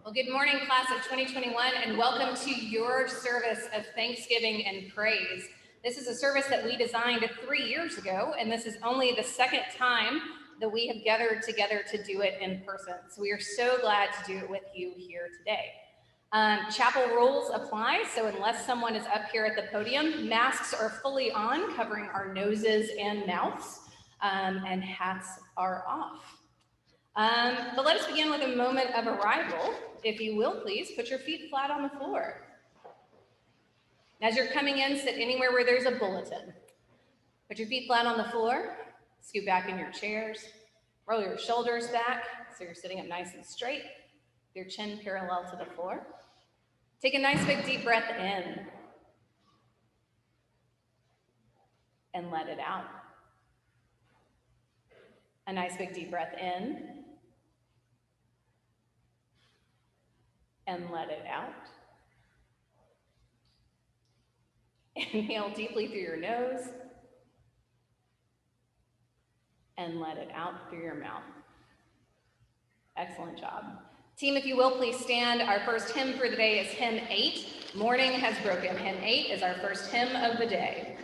Well, good morning, class of 2021, and welcome to your service of thanksgiving and praise. This is a service that we designed 3 years ago, and this is only the second time that we have gathered together to do it in person. So we are so glad to do it with you here today. Chapel rules apply, so unless someone is up here at the podium, masks are fully on, covering our noses and mouths, and hats are off. But let us begin with a moment of arrival. If you will, please, put your feet flat on the floor. As you're coming in, sit anywhere where there's a bulletin. Put your feet flat on the floor, scoot back in your chairs, roll your shoulders back so you're sitting up nice and straight, your chin parallel to the floor. Take a nice big deep breath in and let it out. A nice big deep breath in and let it out. Inhale deeply through your nose and let it out through your mouth. Excellent job. Team, if you will, please stand. Our first hymn for the day is hymn 8. Morning has broken. Hymn 8 is our first hymn of the day.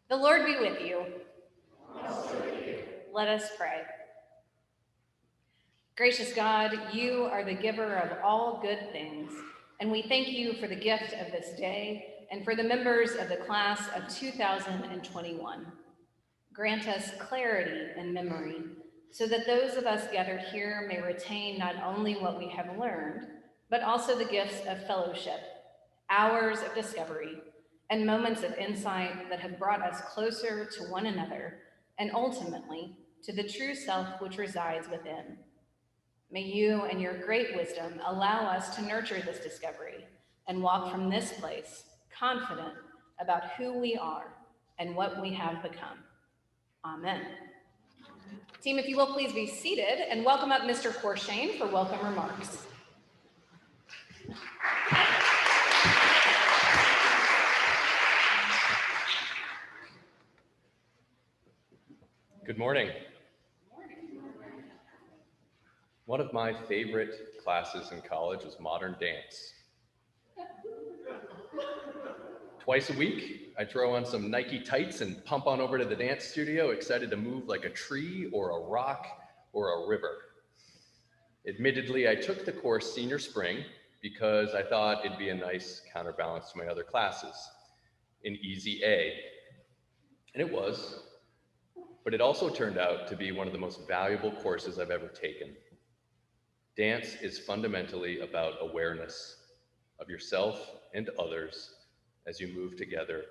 The Lord be with you. Let us pray. Gracious God, you are the giver of all good things, and we thank you for the gift of this day and for the members of the class of 2021. Grant us clarity and memory so that those of us gathered here may retain not only what we have learned, but also the gifts of fellowship, hours of discovery, and moments of insight that have brought us closer to one another and ultimately to the true self which resides within. May you and your great wisdom allow us to nurture this discovery and walk from this place confident about who we are and what we have become. Amen. Team, if you will please be seated and welcome up Mr. Corshane for welcome remarks. Good morning. One of my favorite classes in college was modern dance. Twice a week, I throw on some Nike tights and pump on over to the dance studio, excited to move like a tree or a rock or a river. Admittedly, I took the course senior spring because I thought it'd be a nice counterbalance to my other classes. an easy A. And it was, but it also turned out to be one of the most valuable courses I've ever taken. Dance is fundamentally about awareness of yourself and others as you move together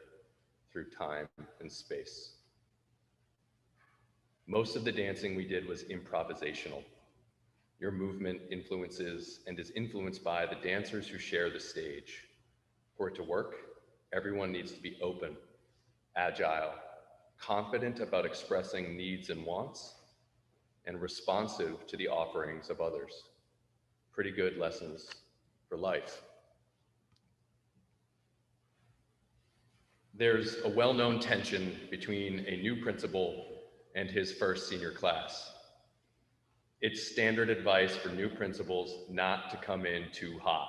through time and space. Most of the dancing we did was improvisational. Your movement influences and is influenced by the dancers who share the stage. For it to work, everyone needs to be open, agile, confident about expressing needs and wants, and responsive to the offerings of others. Pretty good lessons for life. There's a well-known tension between a new principal and his first senior class. It's standard advice for new principals not to come in too hot.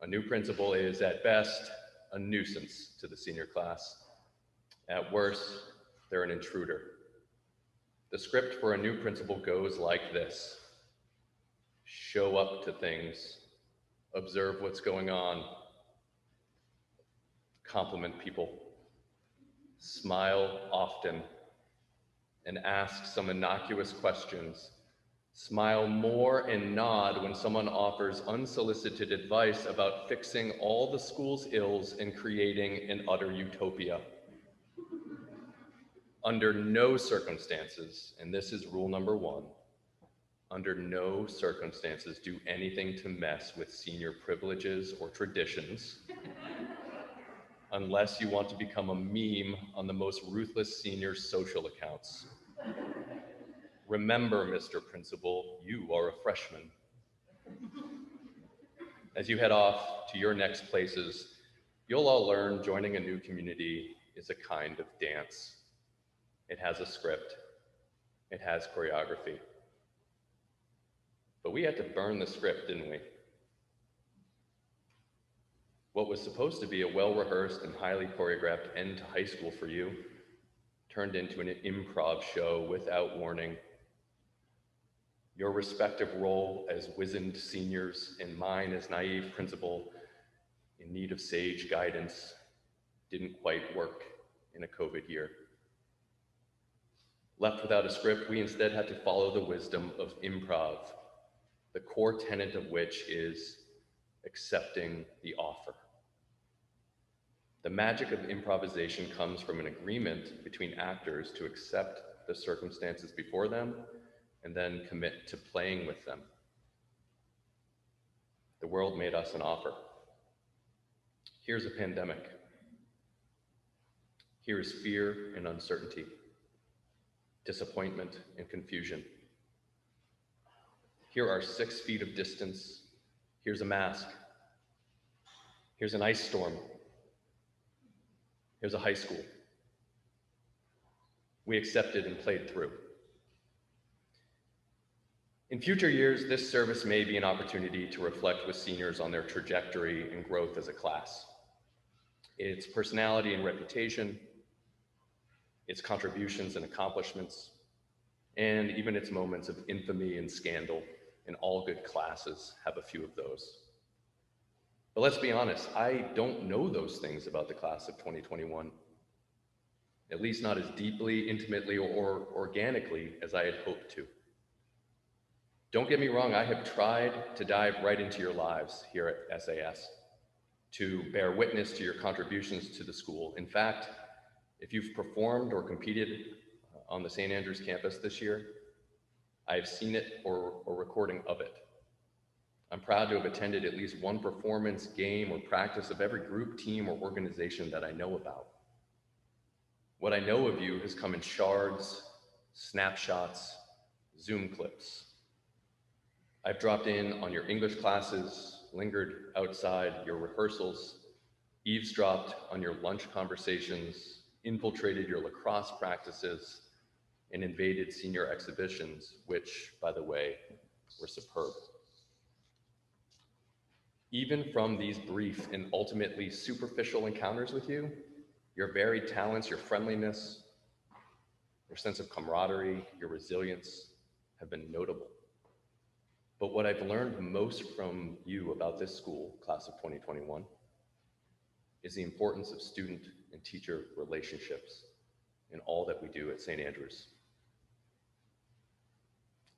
A new principal is, at best, a nuisance to the senior class. At worst, they're an intruder. The script for a new principal goes like this: show up to things, observe what's going on, compliment people, smile often, and ask some innocuous questions. Smile more and nod when someone offers unsolicited advice about fixing all the school's ills and creating an utter utopia. Under no circumstances, and this is rule number one, under no circumstances do anything to mess with senior privileges or traditions unless you want to become a meme on the most ruthless senior social accounts. Remember, Mr. Principal, you are a freshman. As you head off to your next places, you'll all learn joining a new community is a kind of dance. It has a script. It has choreography. But we had to burn the script, didn't we? What was supposed to be a well-rehearsed and highly choreographed end to high school for you turned into an improv show without warning. Your respective role as wizened seniors and mine as naive principal in need of sage guidance didn't quite work in a COVID year. Left without a script, we instead had to follow the wisdom of improv, the core tenet of which is accepting the offer. The magic of improvisation comes from an agreement between actors to accept the circumstances before them and then commit to playing with them. The world made us an offer. Here's a pandemic. Here is fear and uncertainty, disappointment and confusion. Here are 6 feet of distance. Here's a mask. Here's an ice storm. Here's a high school. We accepted and played through. In future years, this service may be an opportunity to reflect with seniors on their trajectory and growth as a class, its personality and reputation, its contributions and accomplishments, and even its moments of infamy and scandal, and all good classes have a few of those. But let's be honest, I don't know those things about the class of 2021, at least not as deeply, intimately, or organically as I had hoped to. Don't get me wrong, I have tried to dive right into your lives here at SAS, to bear witness to your contributions to the school. In fact, if you've performed or competed on the St. Andrews campus this year, I've seen it or recording of it. I'm proud to have attended at least one performance, game, or practice of every group, team, or organization that I know about. What I know of you has come in shards, snapshots, Zoom clips. I've dropped in on your English classes, lingered outside your rehearsals, eavesdropped on your lunch conversations, infiltrated your lacrosse practices, and invaded senior exhibitions, which, by the way, were superb. Even from these brief and ultimately superficial encounters with you, your varied talents, your friendliness, your sense of camaraderie, your resilience have been notable. But what I've learned most from you about this school, class of 2021, is the importance of student and teacher relationships in all that we do at St. Andrews.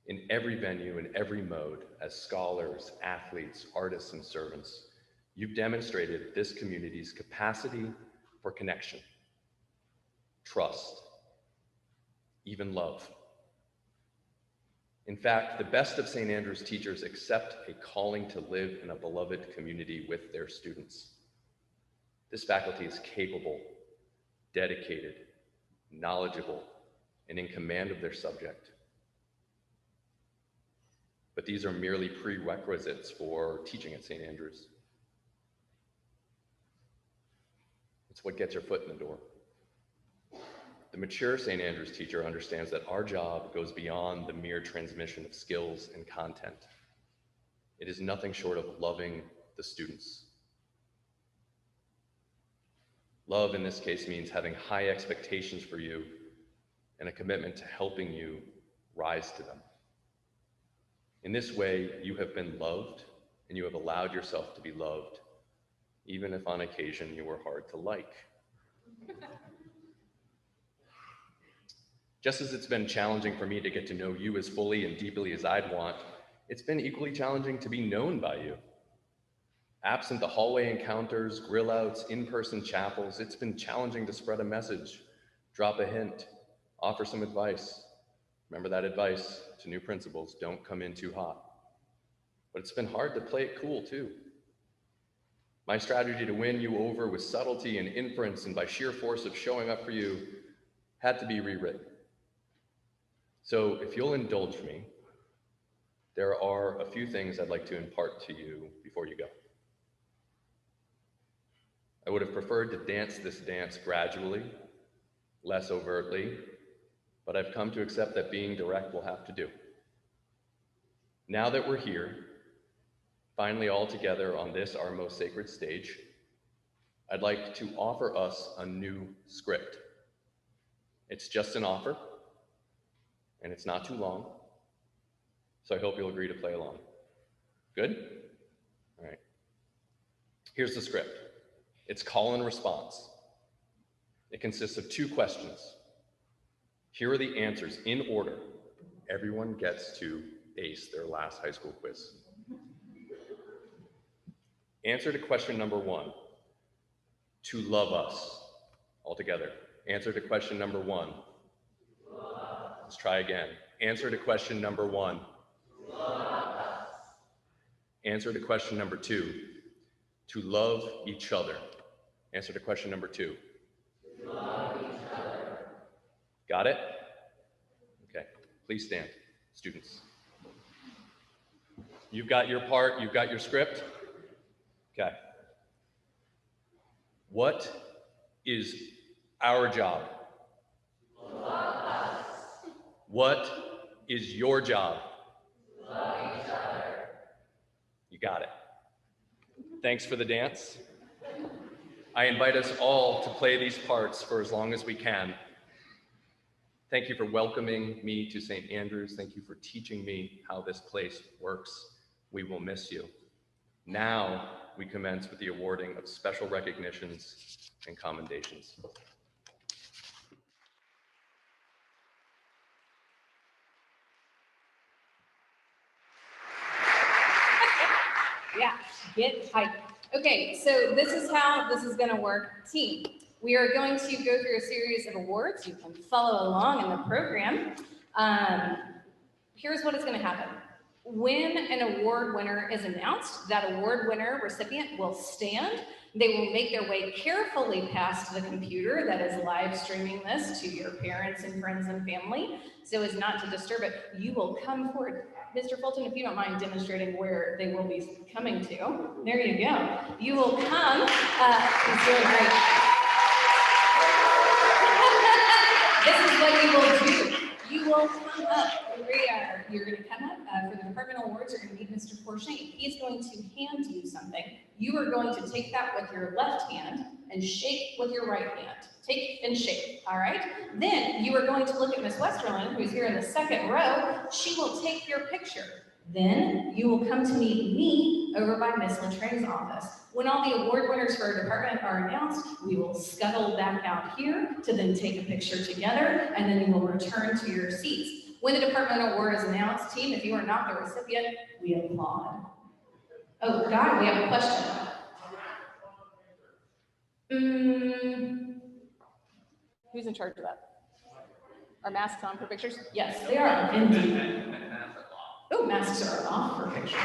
In every venue, in every mode, as scholars, athletes, artists, and servants, you've demonstrated this community's capacity for connection, trust, even love. In fact, the best of St. Andrews teachers accept a calling to live in a beloved community with their students. This faculty is capable, dedicated, knowledgeable, and in command of their subject. But these are merely prerequisites for teaching at St. Andrews. It's what gets your foot in the door. The mature St. Andrews teacher understands that our job goes beyond the mere transmission of skills and content. It is nothing short of loving the students. Love in this case means having high expectations for you and a commitment to helping you rise to them. In this way, you have been loved and you have allowed yourself to be loved, even if on occasion you were hard to like. Just as it's been challenging for me to get to know you as fully and deeply as I'd want, it's been equally challenging to be known by you. Absent the hallway encounters, grill outs, in-person chapels, it's been challenging to spread a message, drop a hint, offer some advice. Remember that advice to new principals, don't come in too hot. But it's been hard to play it cool too. My strategy to win you over with subtlety and inference and by sheer force of showing up for you had to be rewritten. So if you'll indulge me, there are a few things I'd like to impart to you before you go. I would have preferred to dance this dance gradually, less overtly, but I've come to accept that being direct will have to do. Now that we're here, finally all together on this, our most sacred stage, I'd like to offer us a new script. It's just an offer, and it's not too long, so I hope you'll agree to play along. Good? All right. Here's the script. It's call and response. It consists of 2 questions. Here are the answers in order. Everyone gets to ace their last high school quiz. Answer to question number 1, to love us. All together. Answer to question number 1. Let's try again. Answer to question number 1. Answer to question number 2. To love each other. Answer to question number 2. To love each other. Got it? Okay. Please stand, students. You've got your part, you've got your script. Okay. What is our job? What is your job? Love each other. You got it. Thanks for the dance. I invite us all to play these parts for as long as we can. Thank you for welcoming me to St. Andrews. Thank you for teaching me how this place works. We will miss you. Now we commence with the awarding of special recognitions and commendations. Yeah, get hyped. Okay, so this is how this is gonna work, team. We are going to go through a series of awards. You can follow along in the program. Here's what is gonna happen. When an award winner is announced, that award winner recipient will stand. They will make their way carefully past the computer that is live streaming this to your parents and friends and family, so as not to disturb it. You will come forward. Mr. Fulton, if you don't mind demonstrating where they will be coming to. There you go. You will come. He's doing great. This is what you will do. You will come up. You're going to come up for the departmental awards. You're going to meet Mr. Forshane. He's going to hand you something. You are going to take that with your left hand and shake with your right hand. Take and shake, all right? Then you are going to look at Miss Westerland, who's here in the second row. She will take your picture. Then you will come to meet me over by Miss Latraine's office. When all the award winners for our department are announced, we will scuttle back out here to then take a picture together, and then you will return to your seats. When the department award is announced, team, if you are not the recipient, we applaud. Oh, Guy, we have a question. Who's in charge of that? Are masks on for pictures? Yes, they are, indeed. Oh, masks are off for pictures.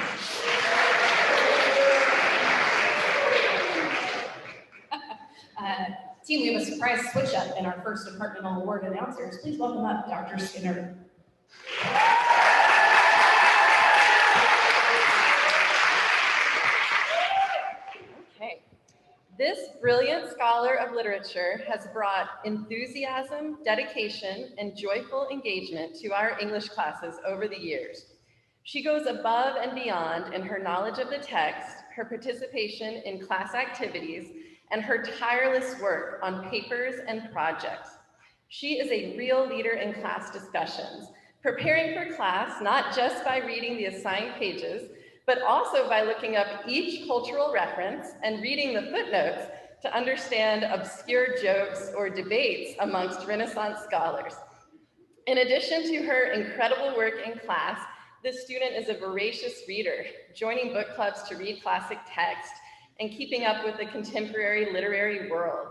Team, we have a surprise switch up in our first departmental award announcers. Please welcome up Dr. Skinner. Okay. This brilliant scholar of literature has brought enthusiasm, dedication, and joyful engagement to our English classes over the years. She goes above and beyond in her knowledge of the text, her participation in class activities, and her tireless work on papers and projects. She is a real leader in class discussions, preparing for class not just by reading the assigned pages, but also by looking up each cultural reference and reading the footnotes to understand obscure jokes or debates amongst Renaissance scholars. In addition to her incredible work in class, this student is a voracious reader, joining book clubs to read classic text and keeping up with the contemporary literary world.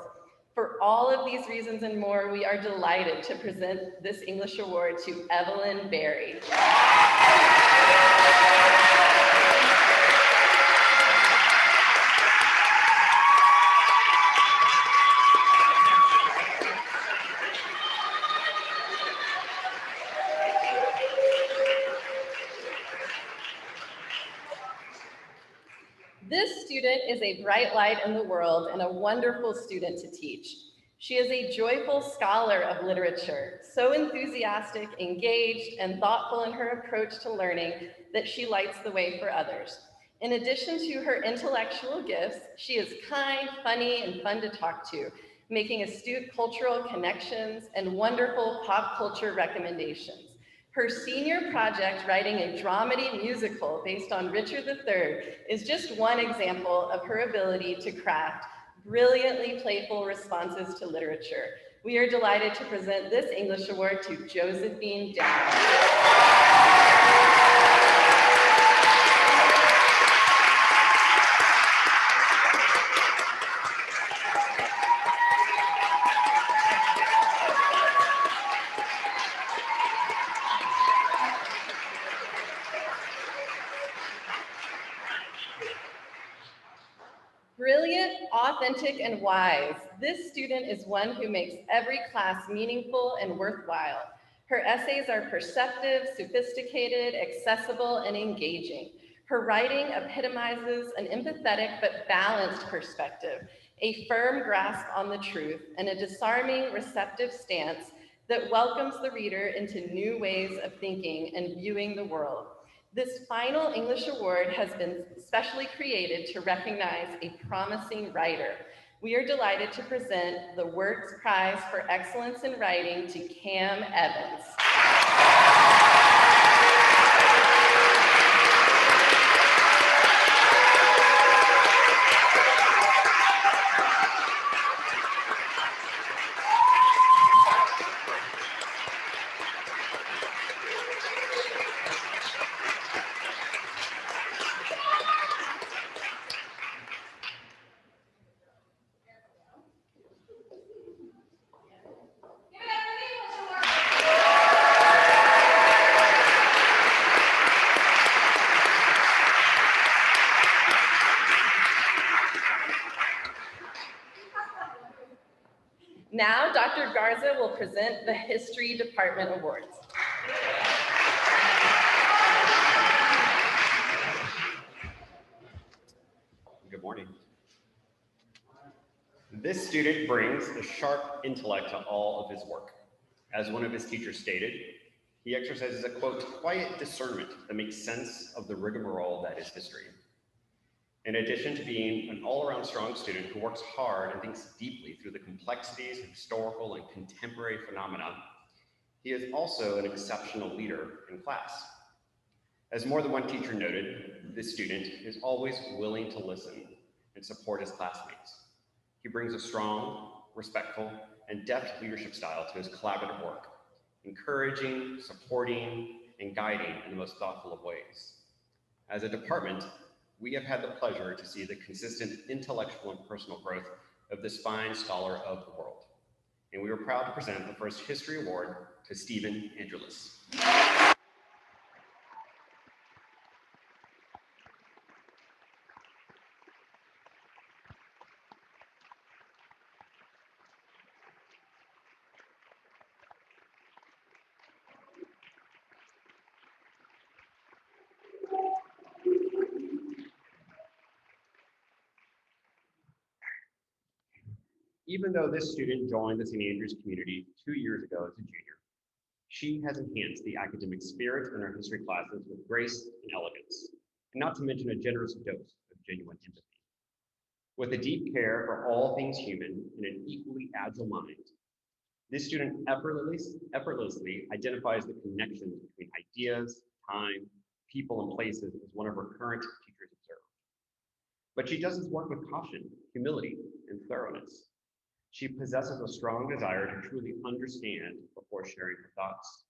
For all of these reasons and more, we are delighted to present this English award to Evelyn Berry. This student is a bright light in the world and a wonderful student to teach. She is a joyful scholar of literature, so enthusiastic, engaged, and thoughtful in her approach to learning that she lights the way for others. In addition to her intellectual gifts, she is kind, funny, and fun to talk to, making astute cultural connections and wonderful pop culture recommendations. Her senior project, writing a dramedy musical based on Richard III, is just one example of her ability to craft brilliantly playful responses to literature. We are delighted to present this English award to Josephine Downs. Brilliant, authentic, and wise, this student is one who makes every class meaningful and worthwhile. Her essays are perceptive, sophisticated, accessible, and engaging. Her writing epitomizes an empathetic but balanced perspective, a firm grasp on the truth, and a disarming, receptive stance that welcomes the reader into new ways of thinking and viewing the world. This final English award has been specially created to recognize a promising writer. We are delighted to present the Wirtz Prize for Excellence in Writing to Cam Evans. Now, Dr. Garza will present the History Department Awards. Good morning. This student brings a sharp intellect to all of his work. As one of his teachers stated, he exercises a, quote, quiet discernment that makes sense of the rigmarole that is history. In addition to being an all-around strong student who works hard and thinks deeply through the complexities of historical and contemporary phenomena, he is also an exceptional leader in class. As more than one teacher noted, this student is always willing to listen and support his classmates. He brings a strong, respectful, and deft leadership style to his collaborative work, encouraging, supporting, and guiding in the most thoughtful of ways. As a department, we have had the pleasure to see the consistent intellectual and personal growth of this fine scholar of the world. And we are proud to present the first History Award to Stephen Angelus. Even though this student joined the St. Andrews community 2 years ago as a junior, she has enhanced the academic spirit in our history classes with grace and elegance, and not to mention a generous dose of genuine empathy. With a deep care for all things human and an equally agile mind, this student effortlessly identifies the connections between ideas, time, people, and places as one of her current teachers observed. But she does this work with caution, humility, and thoroughness. She possesses a strong desire to truly understand before sharing her thoughts,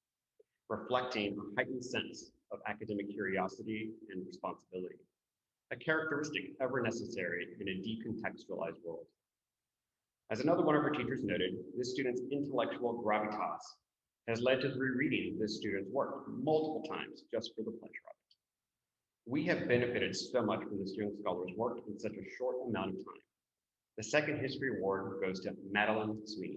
reflecting a heightened sense of academic curiosity and responsibility, a characteristic ever necessary in a decontextualized world. As another one of her teachers noted, this student's intellectual gravitas has led to rereading this student's work multiple times just for the pleasure of it. We have benefited so much from this young scholar's work in such a short amount of time. The second History Award goes to Madeline Sweeney.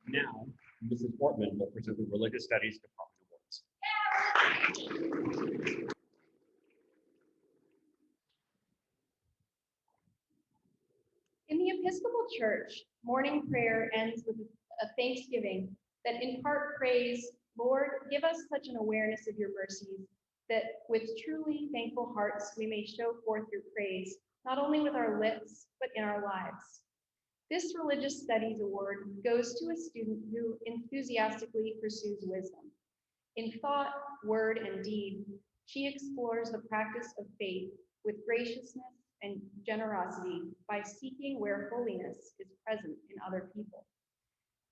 Now, Mrs. Portman will present the Religious Studies Department Awards. In the Episcopal Church, morning prayer ends with a thanksgiving that in part prays, Lord, give us such an awareness of your mercies that with truly thankful hearts we may show forth your praise, not only with our lips, but in our lives. This Religious Studies Award goes to a student who enthusiastically pursues wisdom. In thought, word, and deed, she explores the practice of faith with graciousness and generosity by seeking where holiness is present in other people.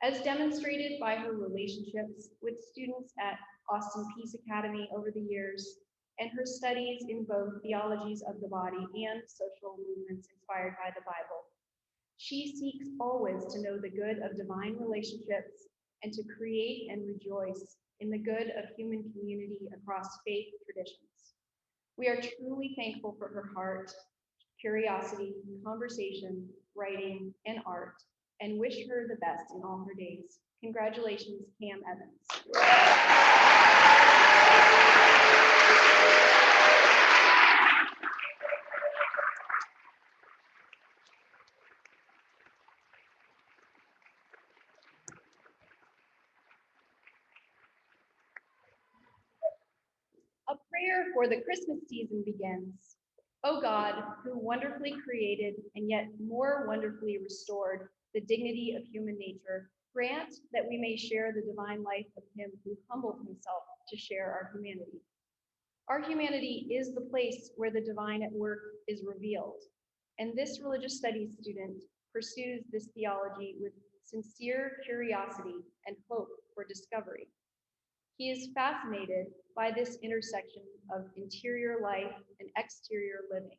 As demonstrated by her relationships with students at Austin Peace Academy over the years, and her studies in both theologies of the body and social movements inspired by the Bible, she seeks always to know the good of divine relationships and to create and rejoice in the good of human community across faith traditions. We are truly thankful for her heart, curiosity, conversation, writing, and art, and wish her the best in all her days. Congratulations, Cam Evans. A prayer for the Christmas season begins. O God, who wonderfully created and yet more wonderfully restored the dignity of human nature, grant that we may share the divine life of him who humbled himself to share our humanity. Our humanity is the place where the divine at work is revealed, and this religious studies student pursues this theology with sincere curiosity and hope for discovery. He is fascinated by this intersection of interior life and exterior living,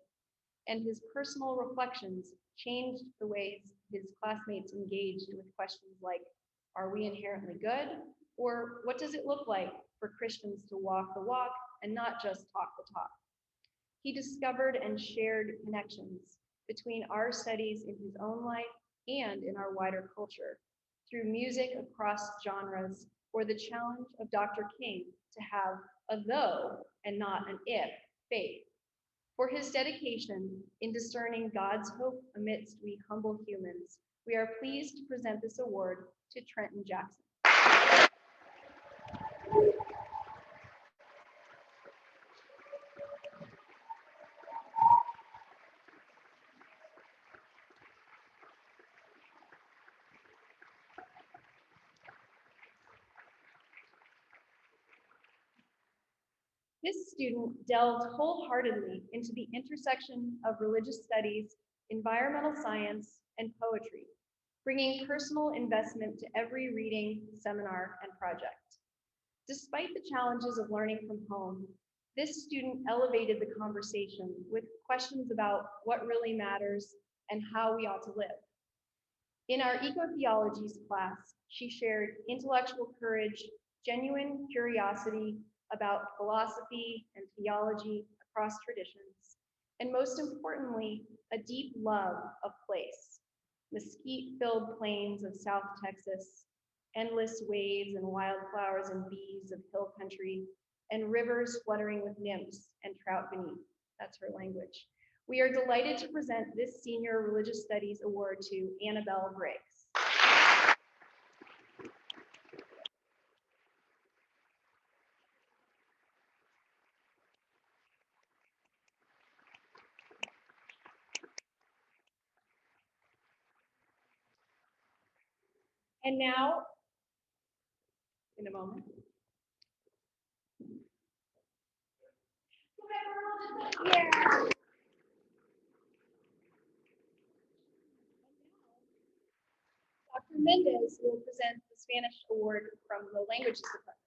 and his personal reflections changed the ways his classmates engaged with questions like, are we inherently good? Or what does it look like for Christians to walk the walk and not just talk the talk? He discovered and shared connections between our studies in his own life and in our wider culture, through music across genres, or the challenge of Dr. King to have a though and not an if faith. For his dedication in discerning God's hope amidst we humble humans, we are pleased to present this award to Trenton Jackson. This student delved wholeheartedly into the intersection of religious studies, environmental science, and poetry, bringing personal investment to every reading, seminar, and project. Despite the challenges of learning from home, this student elevated the conversation with questions about what really matters and how we ought to live. In our eco-theologies class, she shared intellectual courage, genuine curiosity about philosophy and theology across traditions, and most importantly, a deep love of place. Mesquite-filled plains of South Texas, endless waves and wildflowers and bees of hill country, and rivers fluttering with nymphs and trout beneath. That's her language. We are delighted to present this Senior Religious Studies Award to Annabelle Briggs. And now, in a moment. Yeah. Dr. Mendez will present the Spanish award from the Languages Department.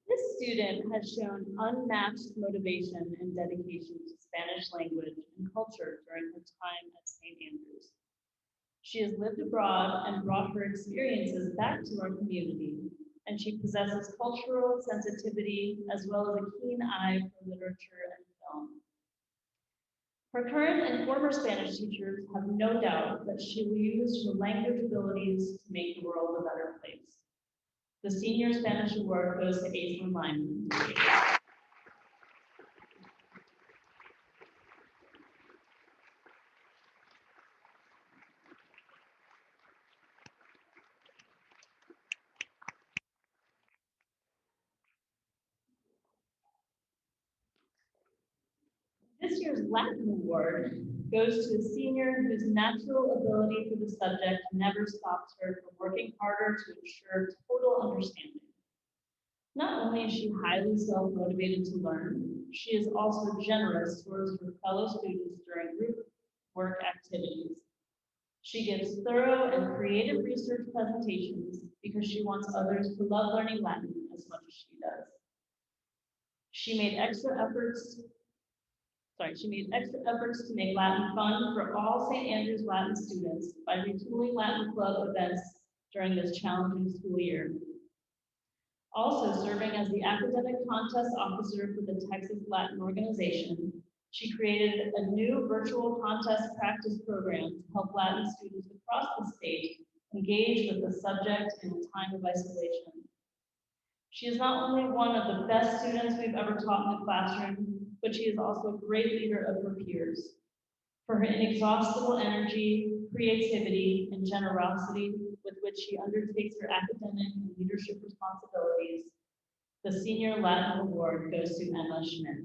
This student has shown unmatched motivation and dedication to Spanish language and culture during her time at St. Andrews. She has lived abroad and brought her experiences back to our community, and she possesses cultural sensitivity as well as a keen eye for literature and film. Her current and former Spanish teachers have no doubt that she will use her language abilities to make the world a better place. The Senior Spanish Award goes to Aislinn Lyman. This year's Latin Award goes to a senior whose natural ability for the subject never stops her from working harder to ensure total understanding. Not only is she highly self-motivated to learn, she is also generous towards her fellow students during group work activities. She gives thorough and creative research presentations because she wants others to love learning Latin as much as she does. She made extra efforts to make Latin fun for all St. Andrews Latin students by retooling Latin Club events during this challenging school year. Also serving as the academic contest officer for the Texas Latin Organization, she created a new virtual contest practice program to help Latin students across the state engage with the subject in a time of isolation. She is not only one of the best students we've ever taught in the classroom, but she is also a great leader of her peers. For her inexhaustible energy, creativity, and generosity with which she undertakes her academic and leadership responsibilities, the Senior Latin Award goes to Emma Schmidt.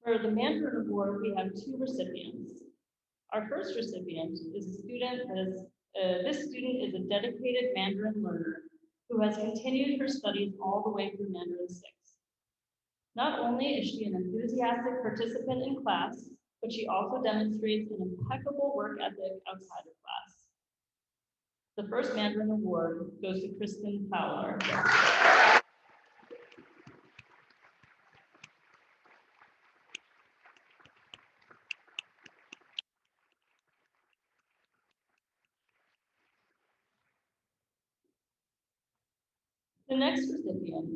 For the Mandarin Award, we have two recipients. Our first recipient is a student this student is a dedicated Mandarin learner who has continued her studies all the way through Mandarin 6. Not only is she an enthusiastic participant in class, but she also demonstrates an impeccable work ethic outside of class. The first Mandarin Award goes to Kristen Fowler. The next recipient.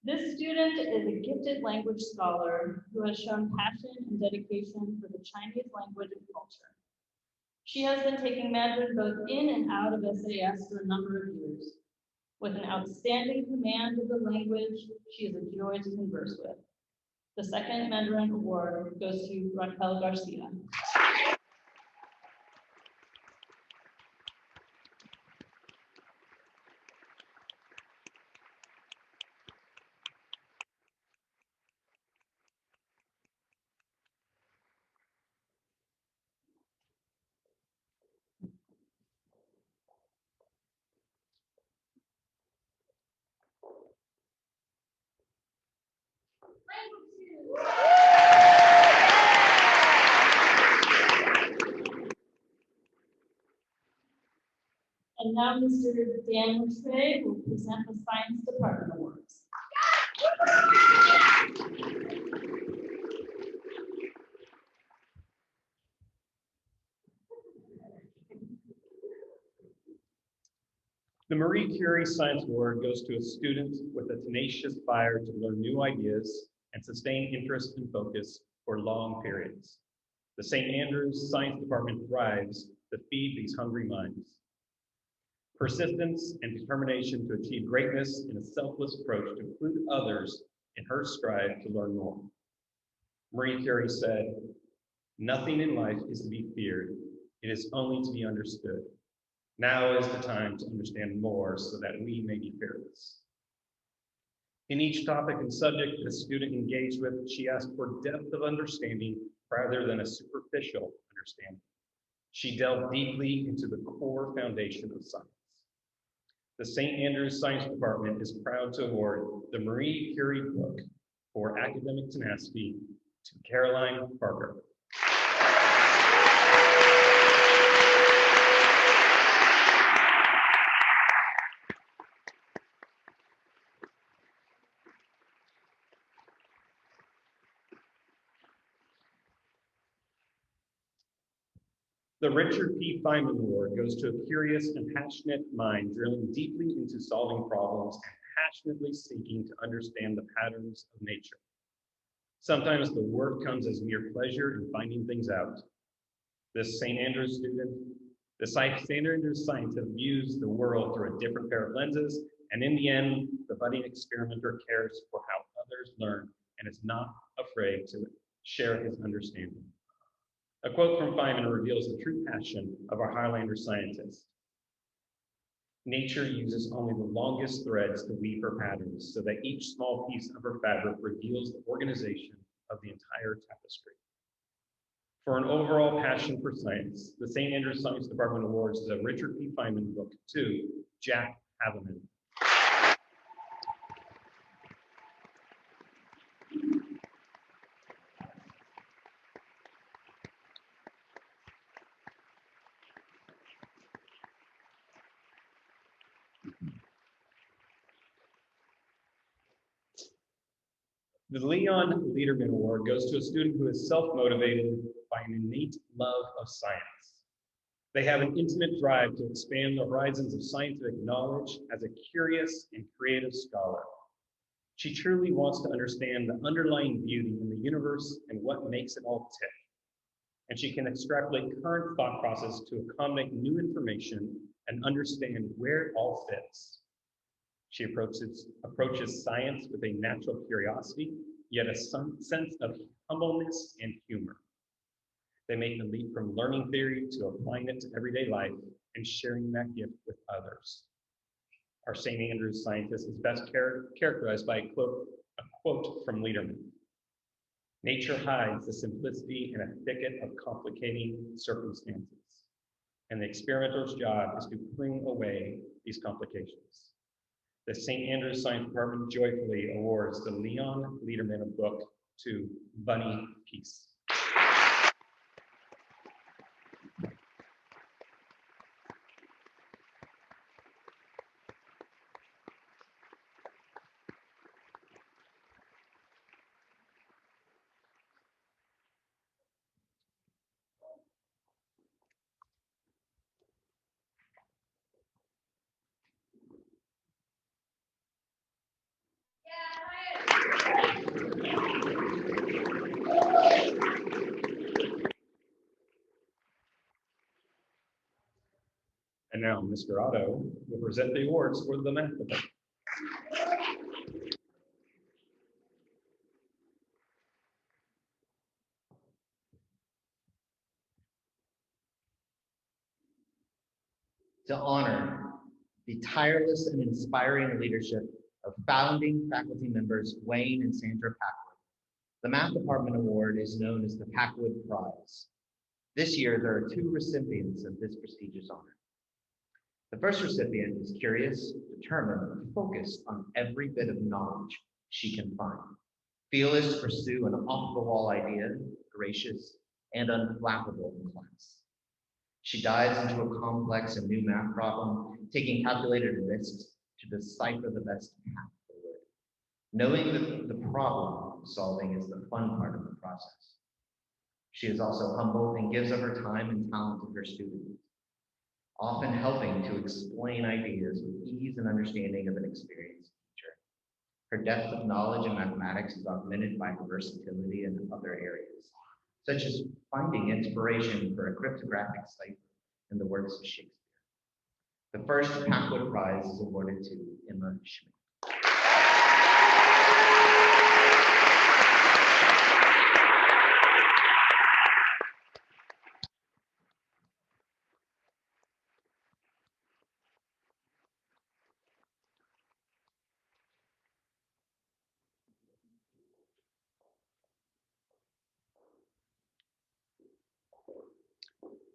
This student is a gifted language scholar who has shown passion and dedication for the Chinese language and culture. She has been taking Mandarin both in and out of SAS for a number of years. With an outstanding command of the language, she is a joy to converse with. The second Mandarin Award goes to Raquel Garcia. And now Mr. Dan Trey will present the Science Department Awards. The Marie Curie Science Award goes to a student with a tenacious fire to learn new ideas and sustain interest and focus for long periods. The St. Andrews Science Department thrives to feed these hungry minds. Persistence and determination to achieve greatness in a selfless approach to include others in her strive to learn more. Marie Curie said, "Nothing in life is to be feared, it is only to be understood. Now is the time to understand more so that we may be fearless." In each topic and subject the student engaged with, she asked for depth of understanding rather than a superficial understanding. She delved deeply into the core foundation of science. The St. Andrews Science Department is proud to award the Marie Curie Book for academic tenacity to Caroline Parker. The Richard P. Feynman Award goes to a curious and passionate mind drilling deeply into solving problems and passionately seeking to understand the patterns of nature. Sometimes the work comes as mere pleasure in finding things out. This St. Andrews student, the St. Andrews scientist views the world through a different pair of lenses, and in the end, the budding experimenter cares for how others learn and is not afraid to share his understanding. A quote from Feynman reveals the true passion of our Highlander scientist. "Nature uses only the longest threads to weave her patterns so that each small piece of her fabric reveals the organization of the entire tapestry." For an overall passion for science, the St. Andrews Science Department awards the Richard P. Feynman Book to Jack Haveman. The Leon Lederman Award goes to a student who is self-motivated by an innate love of science. They have an intimate drive to expand the horizons of scientific knowledge as a curious and creative scholar. She truly wants to understand the underlying beauty in the universe and what makes it all tick. And she can extrapolate current thought process to accommodate new information and understand where it all fits. She approaches science with a natural curiosity, yet a sense of humbleness and humor. They make the leap from learning theory to applying it to everyday life and sharing that gift with others. Our St. Andrews scientist is best characterized by a quote from Lederman. "Nature hides the simplicity in a thicket of complicating circumstances, and the experimenter's job is to prune away these complications." The St. Andrews Science Department joyfully awards the Leon Lederman Book to Bunny Peace. And now Mr. Otto will present the awards for the math department. To honor the tireless and inspiring leadership of founding faculty members Wayne and Sandra Packwood, the Math Department Award is known as the Packwood Prize. This year, there are 2 recipients of this prestigious honor. The first recipient is curious, determined, and focused on every bit of knowledge she can find. Fearless to pursue an off-the-wall idea, gracious, and unflappable in class. She dives into a complex and new math problem, taking calculated risks to decipher the best path forward. Knowing that the problem solving is the fun part of the process. She is also humble and gives of her time and talent to her students, often helping to explain ideas with ease and understanding of an experienced teacher. Her depth of knowledge in mathematics is augmented by her versatility in other areas, such as finding inspiration for a cryptographic cipher in the works of Shakespeare. The first Packwood Prize is awarded to Emma Schmidt.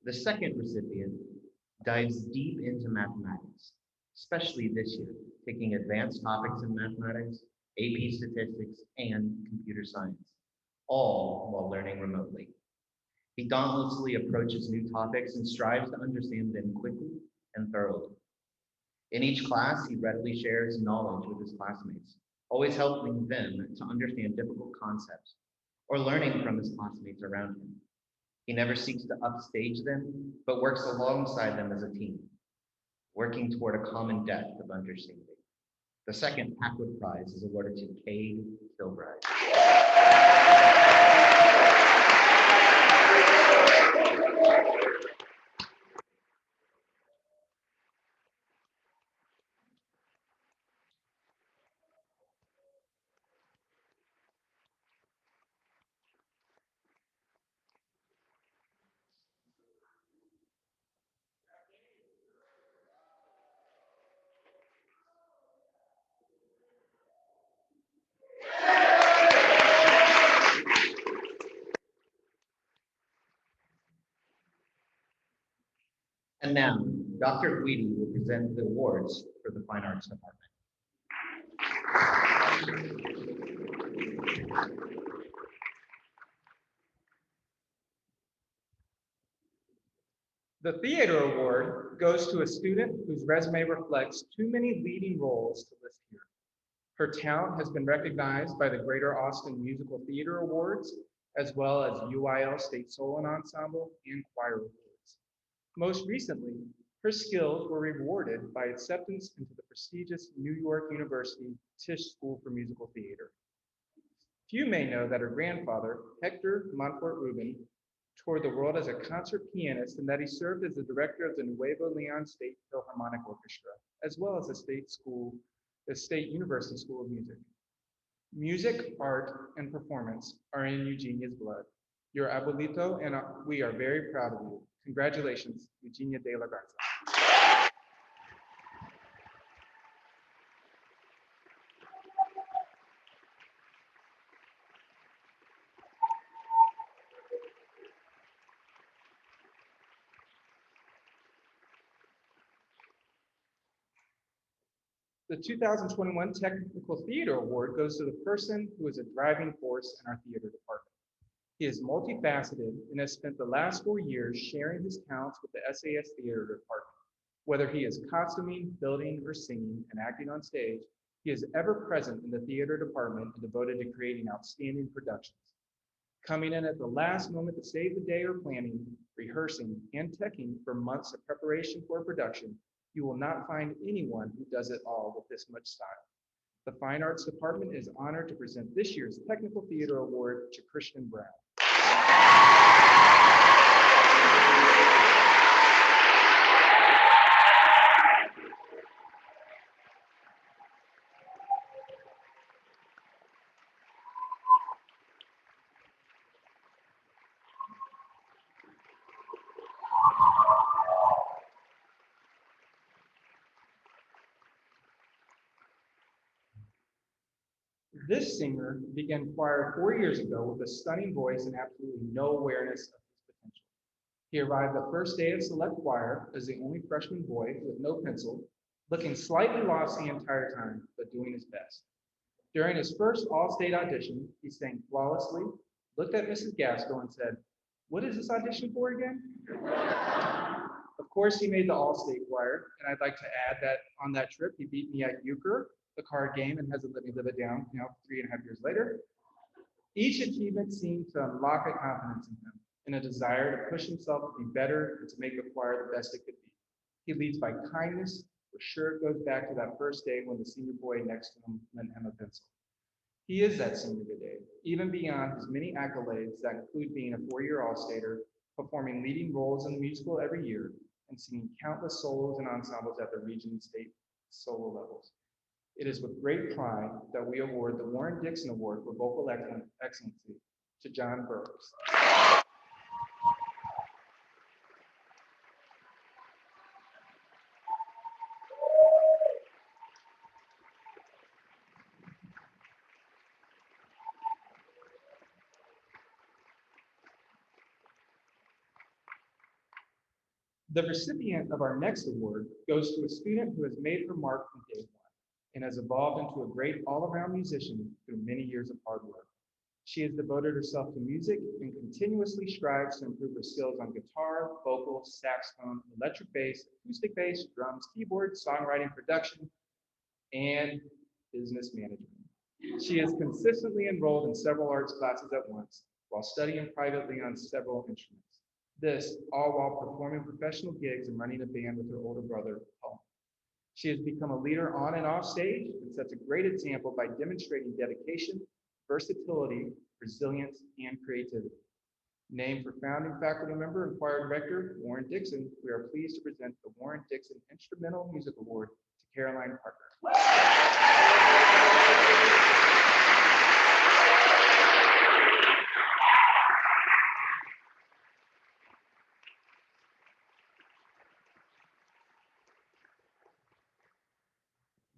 The second recipient dives deep into mathematics, especially this year, taking advanced topics in mathematics, AP statistics, and computer science, all while learning remotely. He dauntlessly approaches new topics and strives to understand them quickly and thoroughly. In each class, he readily shares knowledge with his classmates, always helping them to understand difficult concepts or learning from his classmates around him. He never seeks to upstage them, but works alongside them as a team, working toward a common depth of understanding. The second Packwood Prize is awarded to Cade Kilbride. And now, Dr. Guidi will present the awards for the Fine Arts Department. The Theater Award goes to a student whose resume reflects too many leading roles to list here. Her talent has been recognized by the Greater Austin Musical Theater Awards, as well as UIL State Solo Ensemble and Choir Awards. Most recently, her skills were rewarded by acceptance into the prestigious New York University Tisch School for Musical Theater. Few may know that her grandfather, Hector Montfort Rubin, toured the world as a concert pianist and that he served as the director of the Nuevo Leon State Philharmonic Orchestra, as well as the State University School of Music. Music, art, and performance are in Eugenia's blood. Your abuelito and we are very proud of you. Congratulations, Eugenia de la Garza. The 2021 Technical Theater Award goes to the person who is a driving force in our theater department. He is multifaceted and has spent the last 4 years sharing his talents with the SAS Theater Department. Whether he is costuming, building, or singing and acting on stage, he is ever present in the theater department and devoted to creating outstanding productions. Coming in at the last moment to save the day or planning, rehearsing, and teching for months of preparation for a production, you will not find anyone who does it all with this much style. The Fine Arts Department is honored to present this year's Technical Theater Award to Christian Brown. This singer began choir 4 years ago with a stunning voice and absolutely no awareness of his potential. He arrived the first day of select choir as the only freshman boy with no pencil, looking slightly lost the entire time, but doing his best. During his first all-state audition, he sang flawlessly, looked at Mrs. Gasco and said, "What is this audition for again?" Of course, he made the all-state choir, and I'd like to add that on that trip, he beat me at euchre, the card game, and hasn't let me live it down, 3.5 years later. Each achievement seemed to unlock a confidence in him and a desire to push himself to be better and to make the choir the best it could be. He leads by kindness. For sure, it goes back to that first day when the senior boy next to him lent him a pencil. He is that senior today, even beyond his many accolades that include being a 4-year All-Stater, performing leading roles in the musical every year, and singing countless solos and ensembles at the region and state solo levels. It is with great pride that we award the Warren Dixon Award for Vocal Excellency to John Burroughs. The recipient of our next award goes to a student who has made her mark from day one and has evolved into a great all-around musician through many years of hard work. She has devoted herself to music and continuously strives to improve her skills on guitar, vocals, saxophone, electric bass, acoustic bass, drums, keyboard, songwriting, production, and business management. She is consistently enrolled in several arts classes at once while studying privately on several instruments. This all while performing professional gigs and running a band with her older brother, Paul. She has become a leader on and off stage and sets a great example by demonstrating dedication, versatility, resilience, and creativity. Named for founding faculty member and choir director Warren Dixon, we are pleased to present the Warren Dixon Instrumental Music Award to Caroline Parker.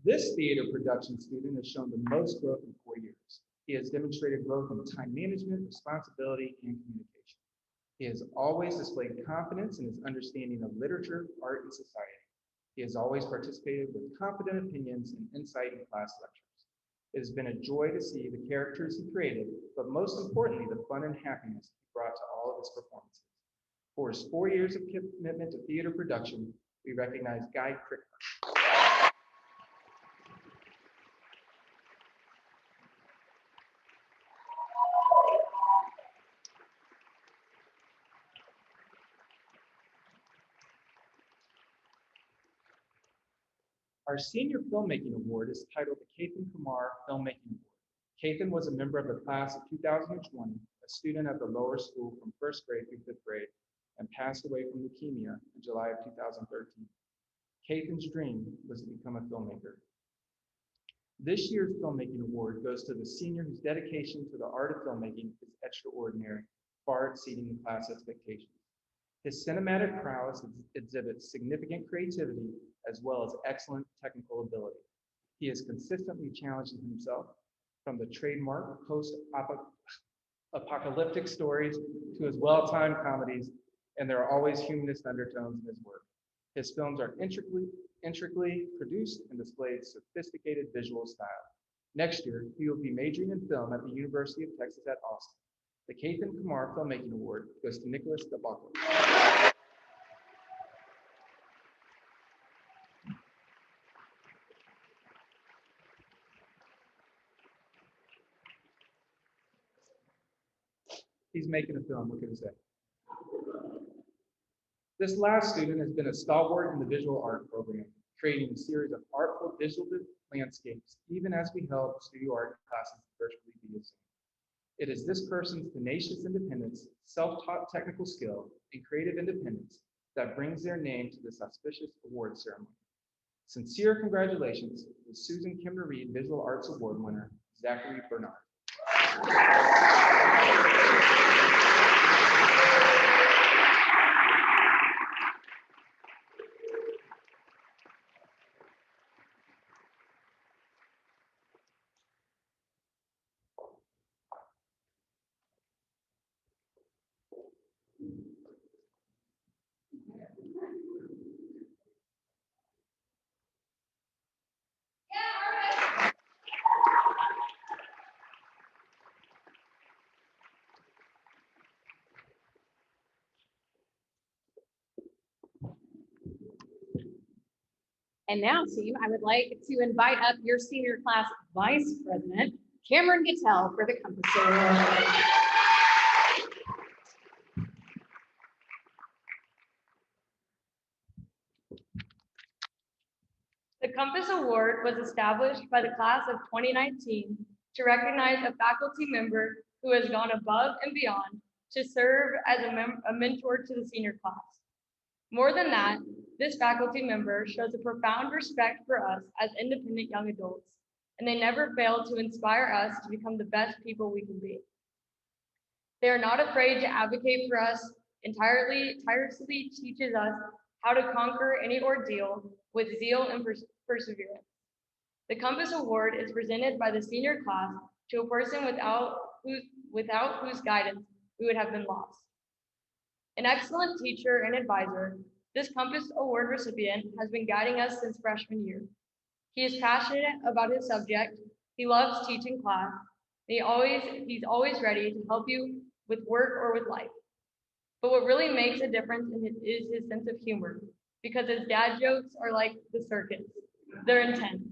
This theater production student has shown the most growth in 4 years. He has demonstrated growth in time management, responsibility, and communication. He has always displayed confidence in his understanding of literature, art, and society. He has always participated with confident opinions and insight in class lectures. It has been a joy to see the characters he created, but most importantly, the fun and happiness he brought to all of his performances. For his 4 years of commitment to theater production, we recognize Guy Crickner. Our Senior Filmmaking Award is titled the Kathan Kumar Filmmaking Award. Kathan was a member of the class of 2020, a student at the lower school from 1st grade through 5th grade, and passed away from leukemia in July of 2013. Kathan's dream was to become a filmmaker. This year's Filmmaking Award goes to the senior whose dedication to the art of filmmaking is extraordinary, far exceeding the class expectations. His cinematic prowess exhibits significant creativity as well as excellent technical ability. He has consistently challenged himself from the trademark post-apocalyptic stories to his well-timed comedies, and there are always humanist undertones in his work. His films are intricately produced and displayed sophisticated visual style. Next year, he will be majoring in film at the University of Texas at Austin. The Kathan Kumar Filmmaking Award goes to Nicholas DeBacco. He's making a film, what can I say? This last student has been a stalwart in the visual art program, creating a series of artful visual landscapes, even as we held studio art classes virtually via Zoom. It is this person's tenacious independence, self-taught technical skill, and creative independence that brings their name to this auspicious award ceremony. Sincere congratulations to Susan Kimber Reed Visual Arts Award winner, Zachary Bernard. And now, team, I would like to invite up your senior class vice president, Cameron Gittell, for the Compass Award. The Compass Award was established by the class of 2019 to recognize a faculty member who has gone above and beyond to serve as a mentor to the senior class. More than that, this faculty member shows a profound respect for us as independent young adults, and they never fail to inspire us to become the best people we can be. They are not afraid to advocate for us, tirelessly teaches us how to conquer any ordeal with zeal and perseverance. The Compass Award is presented by the senior class to a person without whose guidance we would have been lost. An excellent teacher and advisor, this Compass Award recipient has been guiding us since freshman year. He is passionate about his subject. He loves teaching class. He's always ready to help you with work or with life. But what really makes a difference is his sense of humor, because his dad jokes are like the circus. They're intense.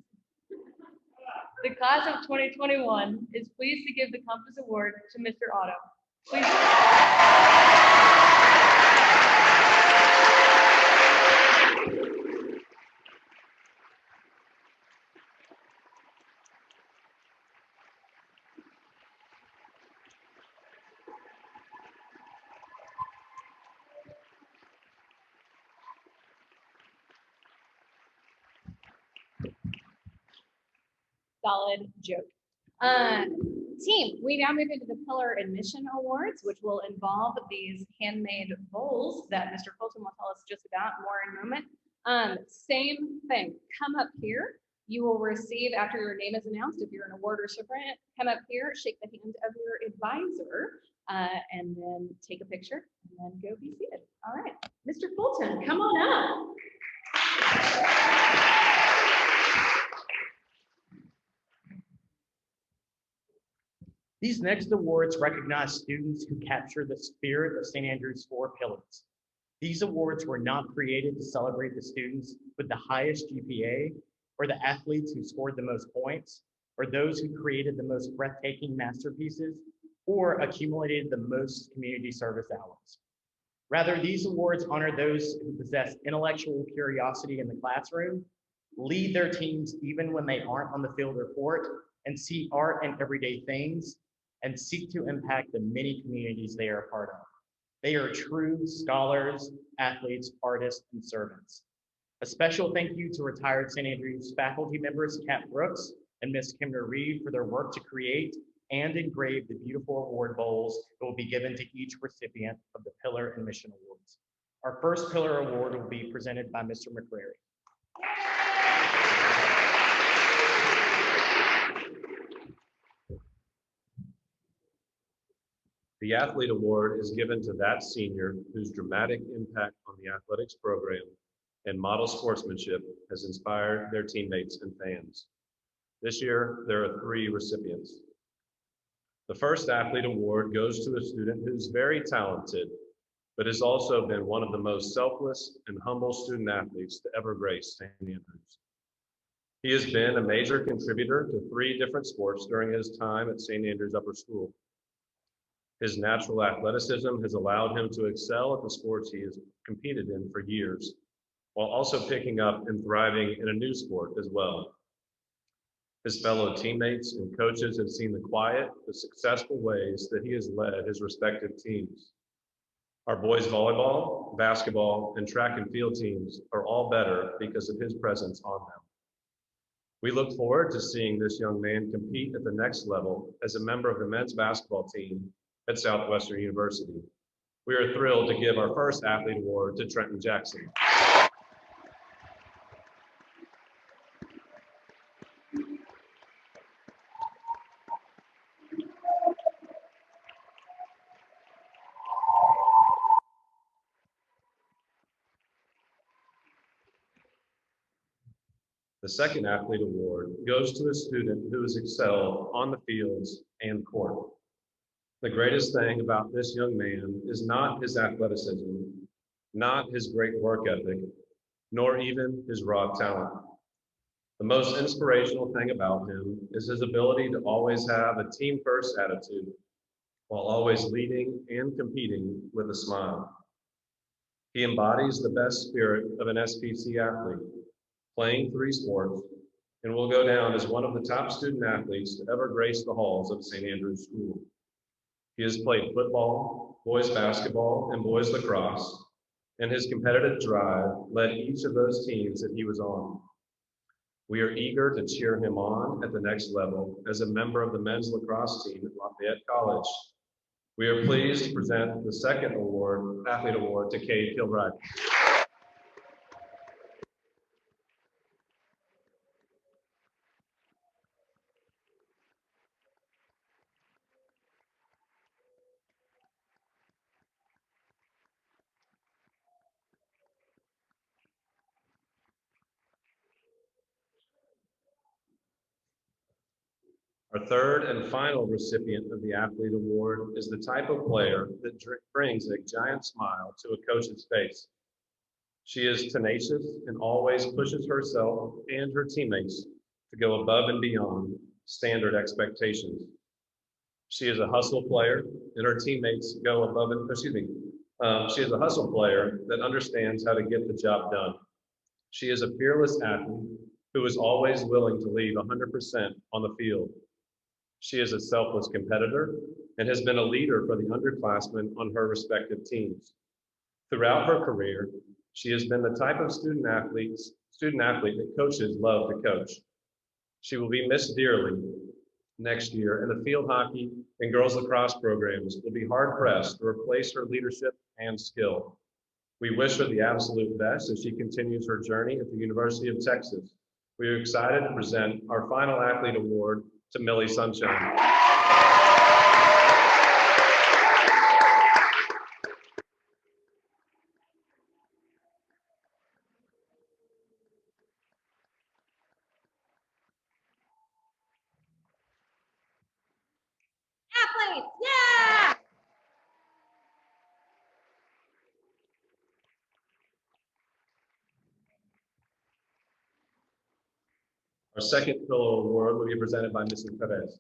The class of 2021 is pleased to give the Compass Award to Mr. Otto. Please. Solid joke. Team, we now move into the Pillar Admission Awards, which will involve these handmade bowls that Mr. Colton will tell us just about more in a moment. Same thing, come up here. You will receive, after your name is announced, if you're an award recipient, come up here, shake the hand of your advisor, and then take a picture, and then go be seated. All right, Mr. Colton, come on up. These next awards recognize students who capture the spirit of St. Andrews' 4 pillars. These awards were not created to celebrate the students with the highest GPA, or the athletes who scored the most points, or those who created the most breathtaking masterpieces, or accumulated the most community service hours. Rather, these awards honor those who possess intellectual curiosity in the classroom, lead their teams even when they aren't on the field or court, and see art in everyday things, and seek to impact the many communities they are a part of. They are true scholars, athletes, artists, and servants. A special thank you to retired St. Andrews faculty members Kat Brooks and Ms. Kimner Reed for their work to create and engrave the beautiful award bowls that will be given to each recipient of the Pillar and Mission Awards. Our first Pillar Award will be presented by Mr. McCrary. The Athlete Award is given to that senior whose dramatic impact on the athletics program and model sportsmanship has inspired their teammates and fans. This year, there are 3 recipients. The first Athlete Award goes to a student who's very talented, but has also been one of the most selfless and humble student athletes to ever grace St. Andrews. He has been a major contributor to 3 different sports during his time at St. Andrews Upper School. His natural athleticism has allowed him to excel at the sports he has competed in for years, while also picking up and thriving in a new sport as well. His fellow teammates and coaches have seen the quiet but successful ways that he has led his respective teams. Our boys volleyball, basketball, and track and field teams are all better because of his presence on them. We look forward to seeing this young man compete at the next level as a member of the men's basketball team at Southwestern University. We are thrilled to give our first Athlete Award to Trenton Jackson. The second Athlete Award goes to a student who has excelled on the fields and court. The greatest thing about this young man is not his athleticism, not his great work ethic, nor even his raw talent. The most inspirational thing about him is his ability to always have a team-first attitude while always leading and competing with a smile. He embodies the best spirit of an SPC athlete, playing 3 sports, and will go down as one of the top student athletes to ever grace the halls of St. Andrew's School. He has played football, boys basketball, and boys lacrosse, and his competitive drive led each of those teams that he was on. We are eager to cheer him on at the next level as a member of the men's lacrosse team at Lafayette College. We are pleased to present the second award, Athlete Award, to Cade Kilbride. Our third and final recipient of the Athlete Award is the type of player that brings a giant smile to a coach's face. She is tenacious and always pushes herself and her teammates to go above and beyond standard expectations. She is a hustle player, and her teammates go above and, she is a hustle player that understands how to get the job done. She is a fearless athlete who is always willing to leave 100% on the field. She is a selfless competitor and has been a leader for the underclassmen on her respective teams. Throughout her career, she has been the type of student athlete that coaches love to coach. She will be missed dearly next year, and the field hockey and girls lacrosse programs will be hard-pressed to replace her leadership and skill. We wish her the absolute best as she continues her journey at the University of Texas. We are excited to present our final Athlete Award to Millie Sunshine. Athletes, yeah! Our second Pillow Award will be presented by Mrs. Perez.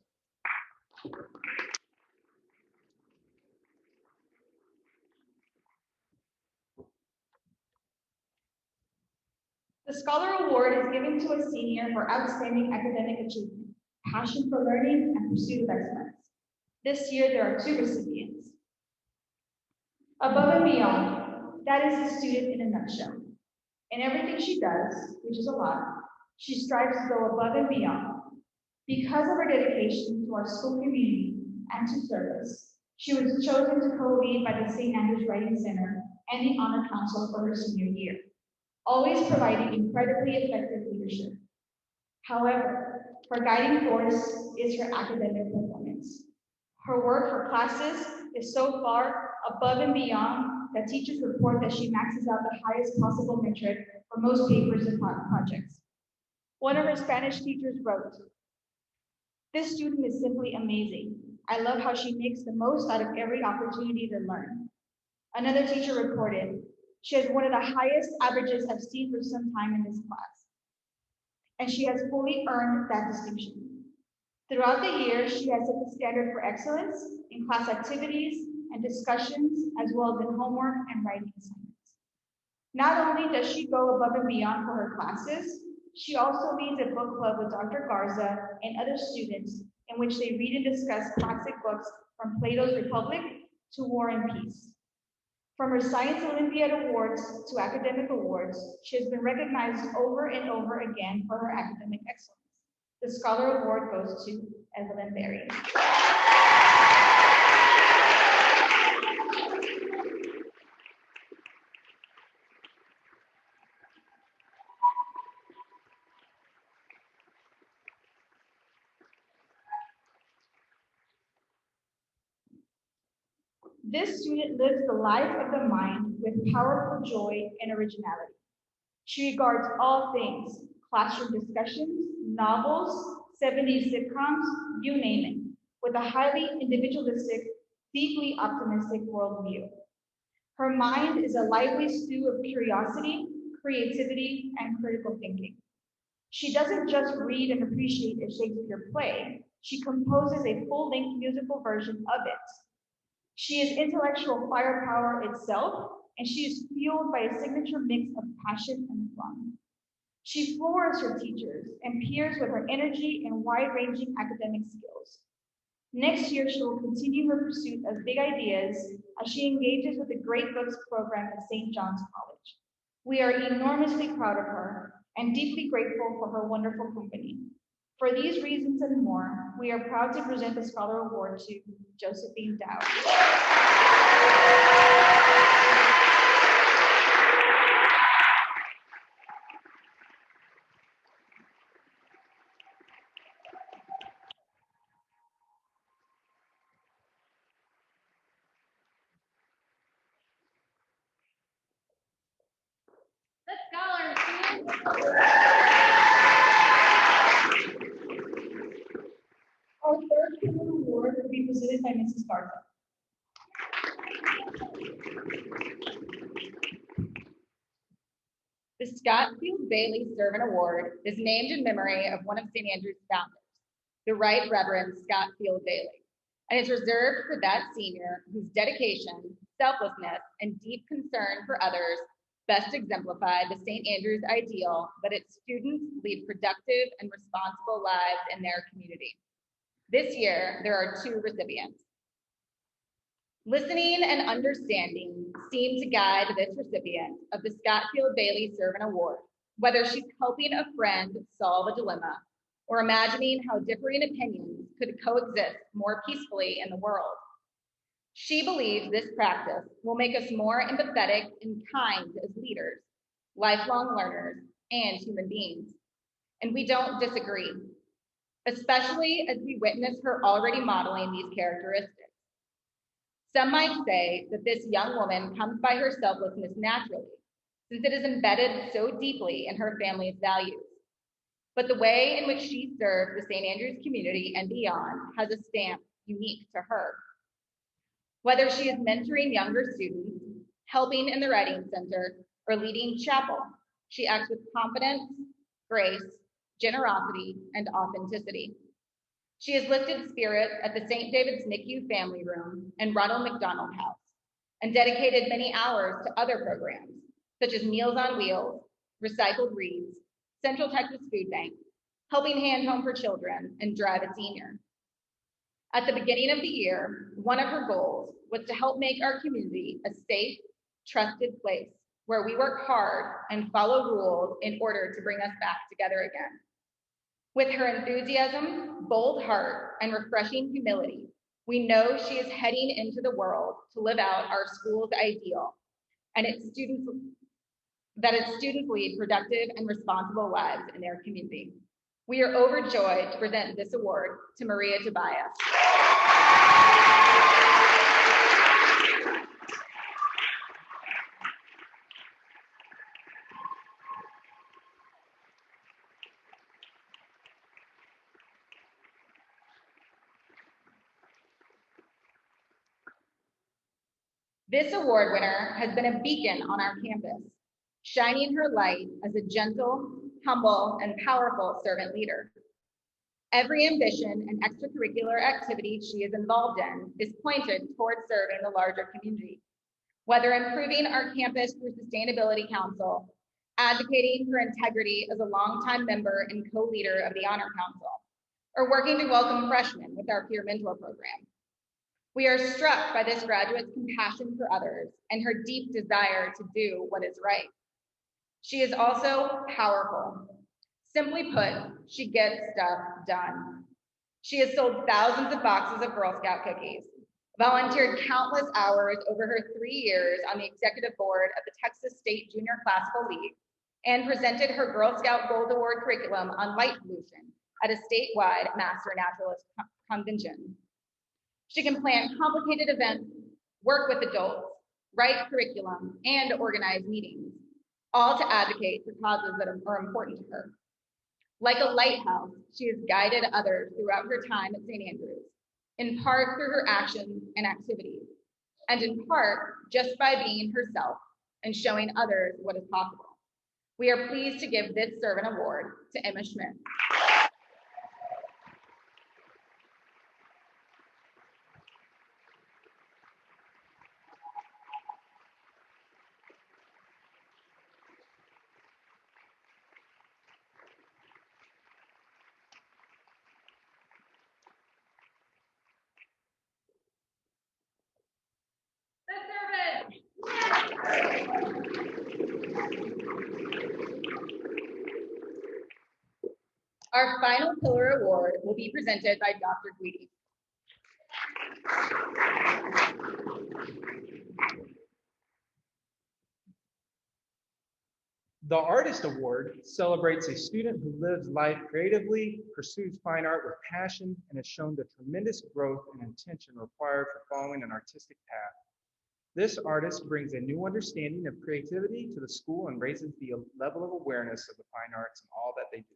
The Scholar Award is given to a senior for outstanding academic achievement, passion for learning, and pursuit of excellence. This year, there are 2 recipients. Above and beyond, that is the student in a nutshell. In everything she does, which is a lot, she strives to go above and beyond. Because of her dedication to our school community and to service, she was chosen to co-lead by the St. Andrews Writing Center and the Honor Council for her senior year, always providing incredibly effective leadership. However, her guiding force is her academic performance. Her work for classes is so far above and beyond that teachers report that she maxes out the highest possible metric for most papers and projects. One of her Spanish teachers wrote, "This student is simply amazing. I love how she makes the most out of every opportunity to learn." Another teacher reported, "She has one of the highest averages I've seen for some time in this class, and she has fully earned that distinction. Throughout the year, she has set the standard for excellence in class activities and discussions, as well as in homework and writing assignments. Not only does she go above and beyond for her classes, she also leads a book club with Dr. Garza and other students in which they read and discuss classic books from Plato's Republic to War and Peace. From her Science Olympiad Awards to academic awards, she has been recognized over and over again for her academic excellence. The Scholar Award goes to Evelyn Berry." This student lives the life of the mind with powerful joy and originality. She regards all things, classroom discussions, novels, 70s sitcoms, you name it, with a highly individualistic, deeply optimistic worldview. Her mind is a lively stew of curiosity, creativity, and critical thinking. She doesn't just read and appreciate a Shakespeare play, she composes a full-length musical version of it. She is intellectual firepower itself, and she is fueled by a signature mix of passion and fun. She floors her teachers and peers with her energy and wide-ranging academic skills. Next year, she will continue her pursuit of big ideas as she engages with the Great Books program at St. John's College. We are enormously proud of her and deeply grateful for her wonderful company. For these reasons and more, we are proud to present the Scholar Award to Josephine Dowd. The scholars, Our third Kindle Award will be presented by Mrs. Garza. The Scott Field Bailey Servant Award is named in memory of one of St. Andrew's founders, the Right Reverend Scott Field Bailey, and is reserved for that senior whose dedication, selflessness, and deep concern for others best exemplified the St. Andrews ideal that its students lead productive and responsible lives in their community. This year, there are 2 recipients. Listening and understanding seem to guide this recipient of the Scott Field Bailey Servant Award, whether she's helping a friend solve a dilemma or imagining how differing opinions could coexist more peacefully in the world. She believes this practice will make us more empathetic and kind as leaders, lifelong learners, and human beings. And we don't disagree, especially as we witness her already modeling these characteristics. Some might say that this young woman comes by her selflessness naturally, since it is embedded so deeply in her family's values. But the way in which she serves the St. Andrews community and beyond has a stamp unique to her. Whether she is mentoring younger students, helping in the Writing Center, or leading chapel, she acts with confidence, grace, generosity, and authenticity. She has lifted spirits at the St. David's NICU Family Room and Ronald McDonald House, and dedicated many hours to other programs, such as Meals on Wheels, Recycled Reads, Central Texas Food Bank, Helping Hand Home for Children, and Drive a Senior. At the beginning of the year, one of her goals was to help make our community a safe, trusted place where we work hard and follow rules in order to bring us back together again. With her enthusiasm, bold heart, and refreshing humility, we know she is heading into the world to live out our school's ideal, and its students lead productive and responsible lives in their community. We are overjoyed to present this award to Maria Tobias. This award winner has been a beacon on our campus, shining her light as a gentle, humble, and powerful servant leader. Every ambition and extracurricular activity she is involved in is pointed towards serving the larger community, whether improving our campus through Sustainability Council, advocating for integrity as a longtime member and co-leader of the Honor Council, or working to welcome freshmen with our peer mentor program. We are struck by this graduate's compassion for others and her deep desire to do what is right. She is also powerful. Simply put, she gets stuff done. She has sold thousands of boxes of Girl Scout cookies, volunteered countless hours over her 3 years on the executive board of the Texas State Junior Classical League, and presented her Girl Scout Gold Award curriculum on light pollution at a statewide Master Naturalist convention. She can plan complicated events, work with adults, write curriculum, and organize meetings, all to advocate for causes that are important to her. Like a lighthouse, she has guided others throughout her time at St. Andrews, in part through her actions and activities, and in part just by being herself and showing others what is possible. We are pleased to give this Servant Award to Emma Schmidt. Our final Pillar Award will be presented by Dr. Guidi. The Artist Award celebrates a student who lives life creatively, pursues fine art with passion, and has shown the tremendous growth and intention required for following an artistic path. This artist brings a new understanding of creativity to the school and raises the level of awareness of the fine arts and all that they do.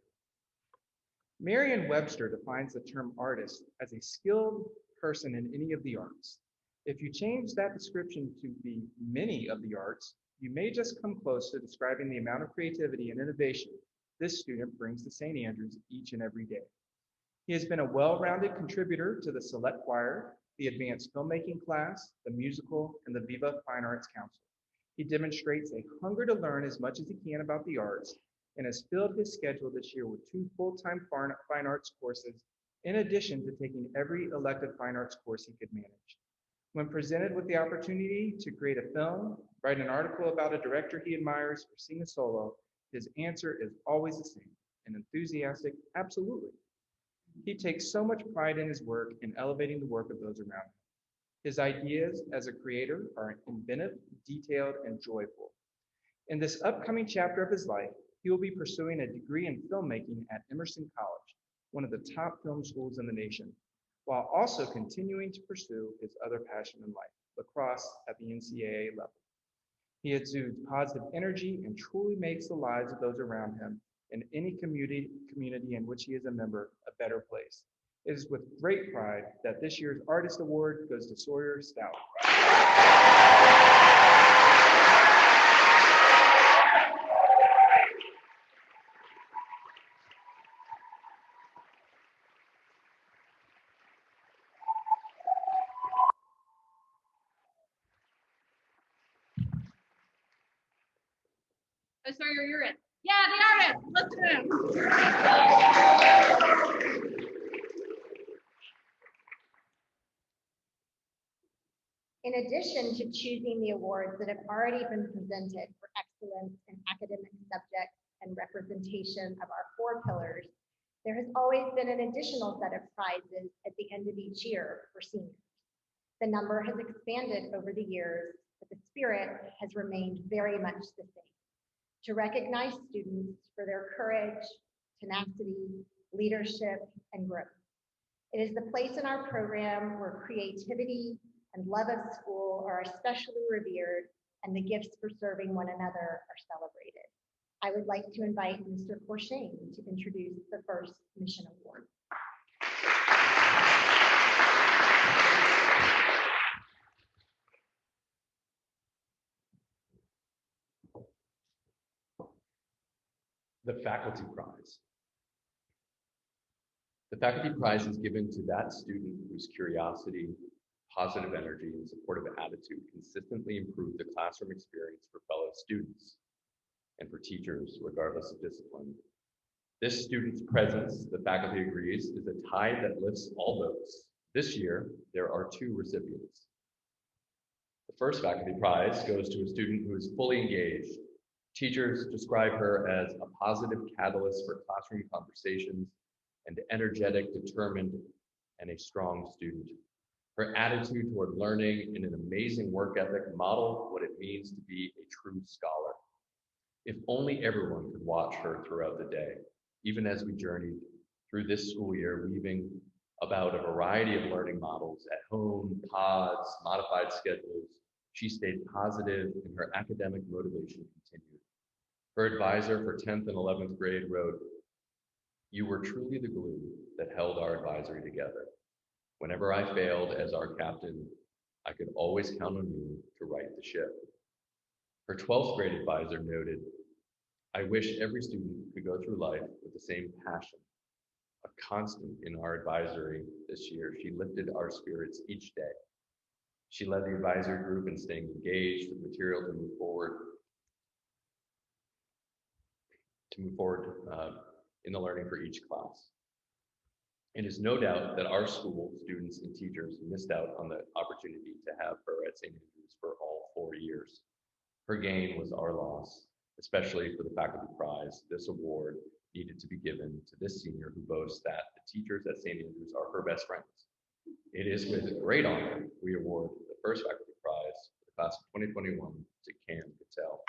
Merriam-Webster defines the term artist as a skilled person in any of the arts. If you change that description to be many of the arts, you may just come close to describing the amount of creativity and innovation this student brings to St. Andrews each and every day. He has been a well-rounded contributor to the Select Choir, the Advanced Filmmaking class, the musical, and the Viva Fine Arts Council. He demonstrates a hunger to learn as much as he can about the arts and has filled his schedule this year with 2 full-time fine arts courses, in addition to taking every elective fine arts course he could manage. When presented with the opportunity to create a film, write an article about a director he admires, or sing a solo, his answer is always the same, an enthusiastic absolutely. He takes so much pride in his work and elevating the work of those around him. His ideas as a creator are inventive, detailed, and joyful. In this upcoming chapter of his life, he will be pursuing a degree in filmmaking at Emerson College, one of the top film schools in the nation, while also continuing to pursue his other passion in life, lacrosse at the NCAA level. He exudes positive energy and truly makes the lives of those around him and any community in which he is a member a better place. It is with great pride that this year's Artist Award goes to Sawyer Stout. Oh, Sawyer, you're in. Yeah, the artist. Let's do it. In addition to choosing the awards that have already been presented for excellence in academic subjects and representation of our 4 pillars, there has always been an additional set of prizes at the end of each year for seniors. The number has expanded over the years, but the spirit has remained very much the same: to recognize students for their courage, tenacity, leadership, and growth. It is the place in our program where creativity and love of school are especially revered, and the gifts for serving one another are celebrated. I would like to invite Mr. Courchain to introduce the first Mission Award. The Faculty Prize. The Faculty Prize is given to that student whose curiosity, positive energy, and supportive attitude consistently improve the classroom experience for fellow students and for teachers, regardless of discipline. This student's presence, the faculty agrees, is a tide that lifts all boats. This year, there are 2 recipients. The first faculty prize goes to a student who is fully engaged. Teachers describe her as a positive catalyst for classroom conversations, and energetic, determined, and a strong student. Her attitude toward learning and an amazing work ethic model what it means to be a true scholar. If only everyone could watch her throughout the day, even as we journeyed through this school year, weaving about a variety of learning models at home, pods, modified schedules. She stayed positive and her academic motivation continued. Her advisor for 10th and 11th grade wrote, "You were truly the glue that held our advisory together. Whenever I failed as our captain, I could always count on you to right the ship." Her 12th grade advisor noted, I wish every student could go through life with the same passion. A constant in our advisory this year, she lifted our spirits each day. She led the advisory group in staying engaged with material to move forward in the learning for each class. It is no doubt that our school students and teachers missed out on the opportunity to have her at St. Andrews for all 4 years. Her gain was our loss, especially for the faculty prize. This award needed to be given to this senior who boasts that the teachers at St. Andrews are her best friends. It is with great honor we award the first faculty prize for the class of 2021 to Cam Patel.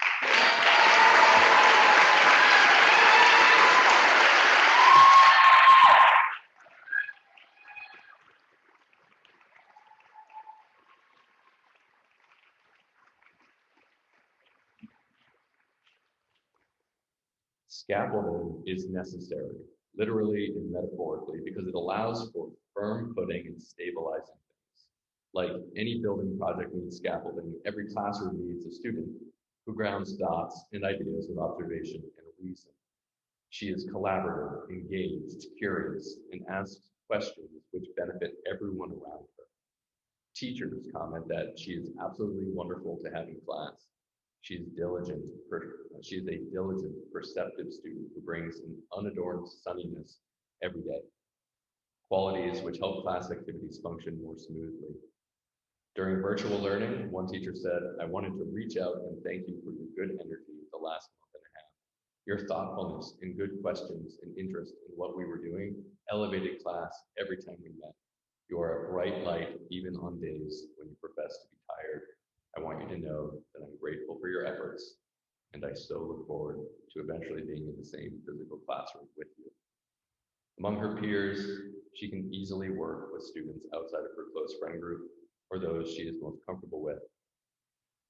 Scaffolding is necessary, literally and metaphorically, because it allows for firm footing and stabilizing things. Like any building project needs scaffolding, every classroom needs a student who grounds thoughts and ideas with observation and reason. She is collaborative, engaged, curious, and asks questions which benefit everyone around her. Teachers comment that she is absolutely wonderful to have in class. She is a diligent, perceptive student who brings an unadorned sunniness every day, qualities which help class activities function more smoothly. During virtual learning, one teacher said, "I wanted to reach out and thank you for your good energy the last month and a half. Your thoughtfulness and good questions and interest in what we were doing elevated class every time we met. You are a bright light even on days when you profess to be tired. I want you to know that I'm grateful for your efforts, and I so look forward to eventually being in the same physical classroom with you." Among her peers, she can easily work with students outside of her close friend group or those she is most comfortable with.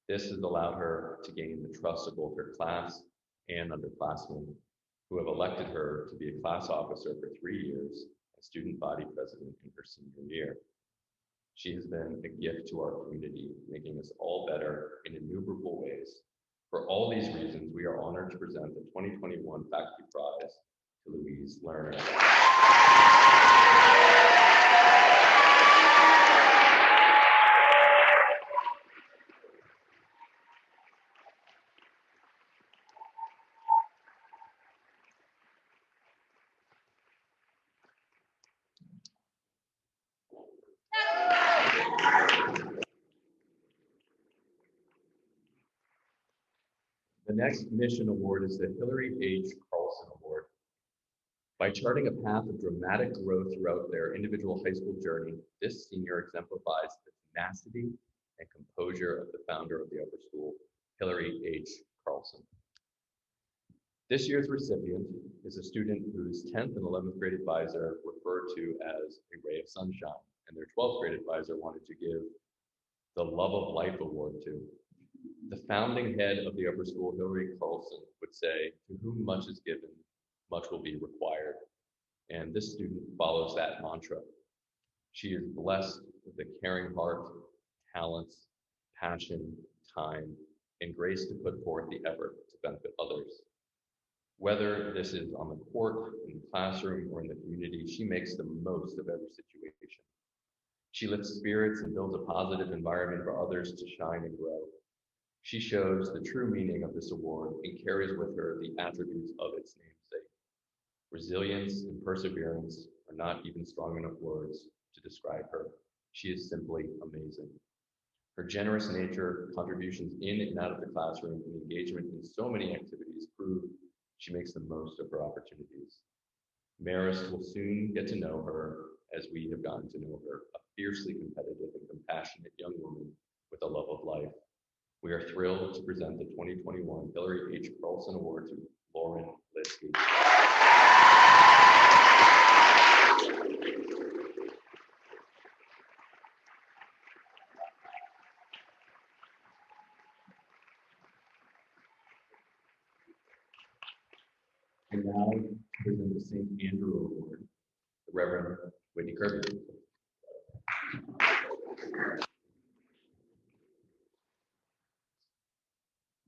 This has allowed her to gain the trust of both her class and underclassmen, who have elected her to be a class officer for 3 years and student body president in her senior year. She has been a gift to our community, making us all better in innumerable ways. For all these reasons, we are honored to present the 2021 Faculty Prize to Louise Lerner. The next mission award is the Hillary H. Carlson Award. By charting a path of dramatic growth throughout their individual high school journey, this senior exemplifies the tenacity and composure of the founder of the upper school, Hillary H. Carlson. This year's recipient is a student whose 10th and 11th grade advisor referred to as a ray of sunshine, and their 12th grade advisor wanted to give the Love of Life Award to. The founding head of the upper school, Hillary Carlson, would say, "To whom much is given, much will be required." And this student follows that mantra. She is blessed with a caring heart, talents, passion, time, and grace to put forth the effort to benefit others. Whether this is on the court, in the classroom, or in the community, she makes the most of every situation. She lifts spirits and builds a positive environment for others to shine and grow. She shows the true meaning of this award and carries with her the attributes of its namesake. Resilience and perseverance are not even strong enough words to describe her. She is simply amazing. Her generous nature, contributions in and out of the classroom, and engagement in so many activities prove she makes the most of her opportunities. Marist will soon get to know her as we have gotten to know her, a fiercely competitive and compassionate young woman with a love of life. We are thrilled to present the 2021 Hillary H. Carlson Award to Lauren Litsky. And now present the St. Andrew Award, the Reverend Whitney Kirby.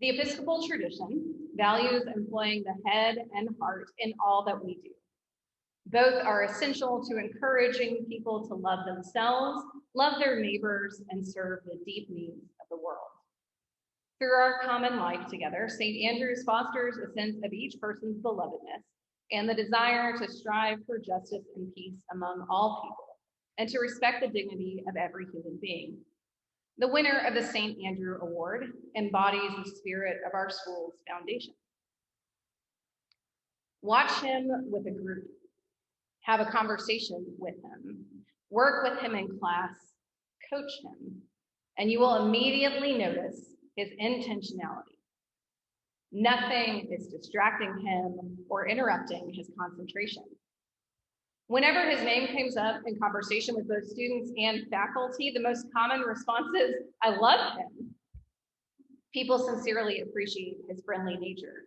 The Episcopal tradition values employing the head and heart in all that we do. Both are essential to encouraging people to love themselves, love their neighbors, and serve the deep needs of the world. Through our common life together, St. Andrews fosters a sense of each person's belovedness and the desire to strive for justice and peace among all people, and to respect the dignity of every human being. The winner of the St. Andrew Award embodies the spirit of our school's foundation. Watch him with a group, have a conversation with him, work with him in class, coach him, and you will immediately notice his intentionality. Nothing is distracting him or interrupting his concentration. Whenever his name comes up in conversation with both students and faculty, the most common response is, "I love him." People sincerely appreciate his friendly nature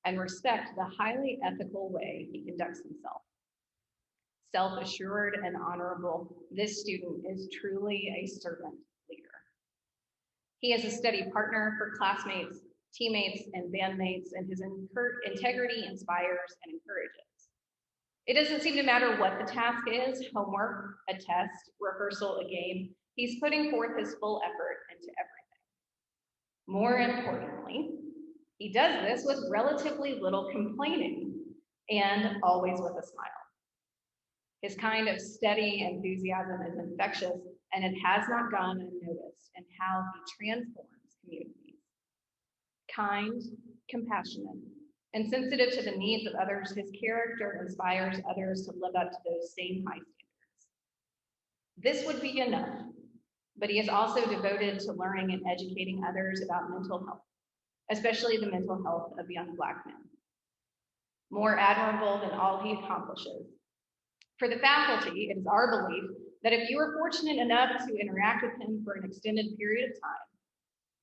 and respect the highly ethical way he conducts himself. Self-assured and honorable, this student is truly a servant leader. He is a steady partner for classmates, teammates, and bandmates, and his integrity inspires and encourages. It doesn't seem to matter what the task is, homework, a test, rehearsal, a game, he's putting forth his full effort into everything. More importantly, he does this with relatively little complaining and always with a smile. His kind of steady enthusiasm is infectious, and it has not gone unnoticed in how he transforms communities. Kind, compassionate, and sensitive to the needs of others, his character inspires others to live up to those same high standards. This would be enough, but he is also devoted to learning and educating others about mental health, especially the mental health of young Black men. More admirable than all he accomplishes. For the faculty, it is our belief that if you are fortunate enough to interact with him for an extended period of time,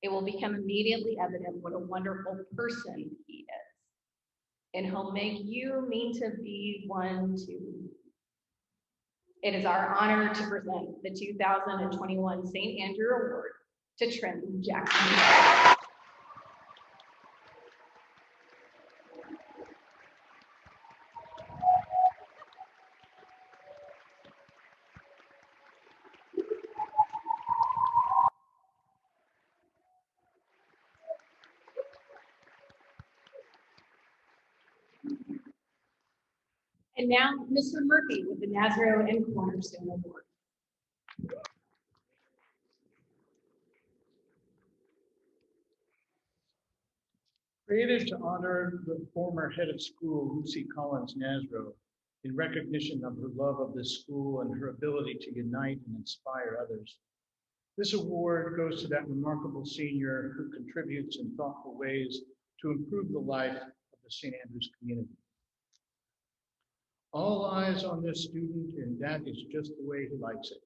it will become immediately evident what a wonderful person he is. And he'll make you mean to be one too. It is our honor to present the 2021 St. Andrew Award to Trenton Jackson. And now, Mr. Murphy with the Nazaro and Cornerstone Award. Created to honor the former head of school, Lucy Collins Nazaro, in recognition of her love of this school and her ability to unite and inspire others. This award goes to that remarkable senior who contributes in thoughtful ways to improve the life of the St. Andrews community. All eyes on this student, and that is just the way he likes it.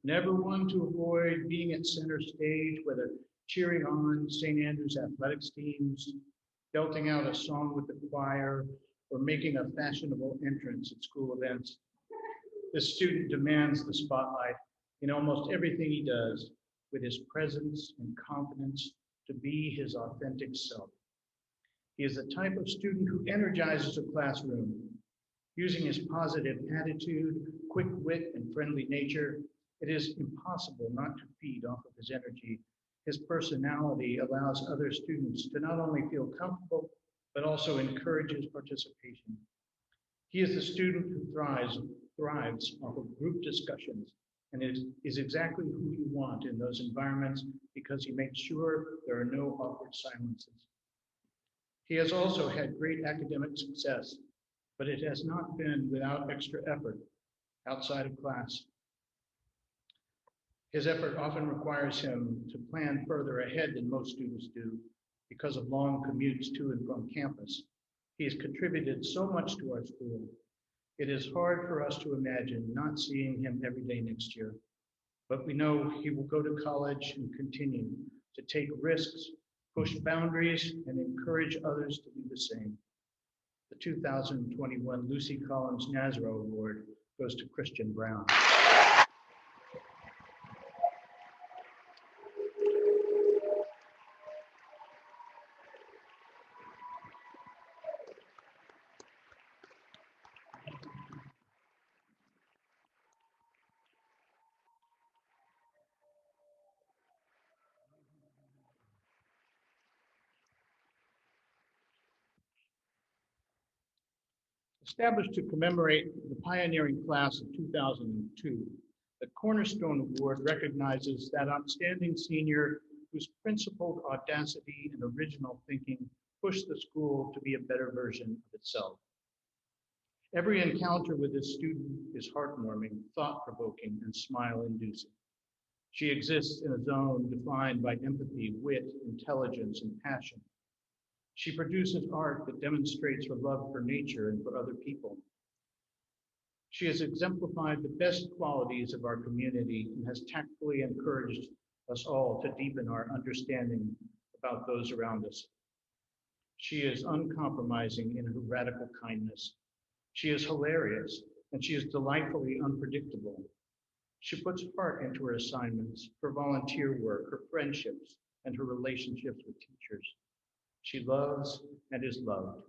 Never one to avoid being at center stage, whether cheering on St. Andrews athletics teams, belting out a song with the choir, or making a fashionable entrance at school events. This student demands the spotlight in almost everything he does, with his presence and confidence to be his authentic self. He is the type of student who energizes a classroom. Using his positive attitude, quick wit, and friendly nature, it is impossible not to feed off of his energy. His personality allows other students to not only feel comfortable, but also encourages participation. He is the student who thrives off of group discussions and is exactly who you want in those environments because he makes sure there are no awkward silences. He has also had great academic success, but it has not been without extra effort outside of class. His effort often requires him to plan further ahead than most students do because of long commutes to and from campus. He has contributed so much to our school. It is hard for us to imagine not seeing him every day next year, but we know he will go to college and continue to take risks, push boundaries, and encourage others to do the same. The 2021 Lucy Collins Nazaro Award goes to Christian Brown. Established to commemorate the pioneering class of 2002, the Cornerstone Award recognizes that outstanding senior whose principled audacity and original thinking pushed the school to be a better version of itself. Every encounter with this student is heartwarming, thought-provoking, and smile-inducing. She exists in a zone defined by empathy, wit, intelligence, and passion. She produces art that demonstrates her love for nature and for other people. She has exemplified the best qualities of our community and has tactfully encouraged us all to deepen our understanding about those around us. She is uncompromising in her radical kindness. She is hilarious, and she is delightfully unpredictable. She puts heart into her assignments, her volunteer work, her friendships, and her relationships with teachers. She loves and is loved.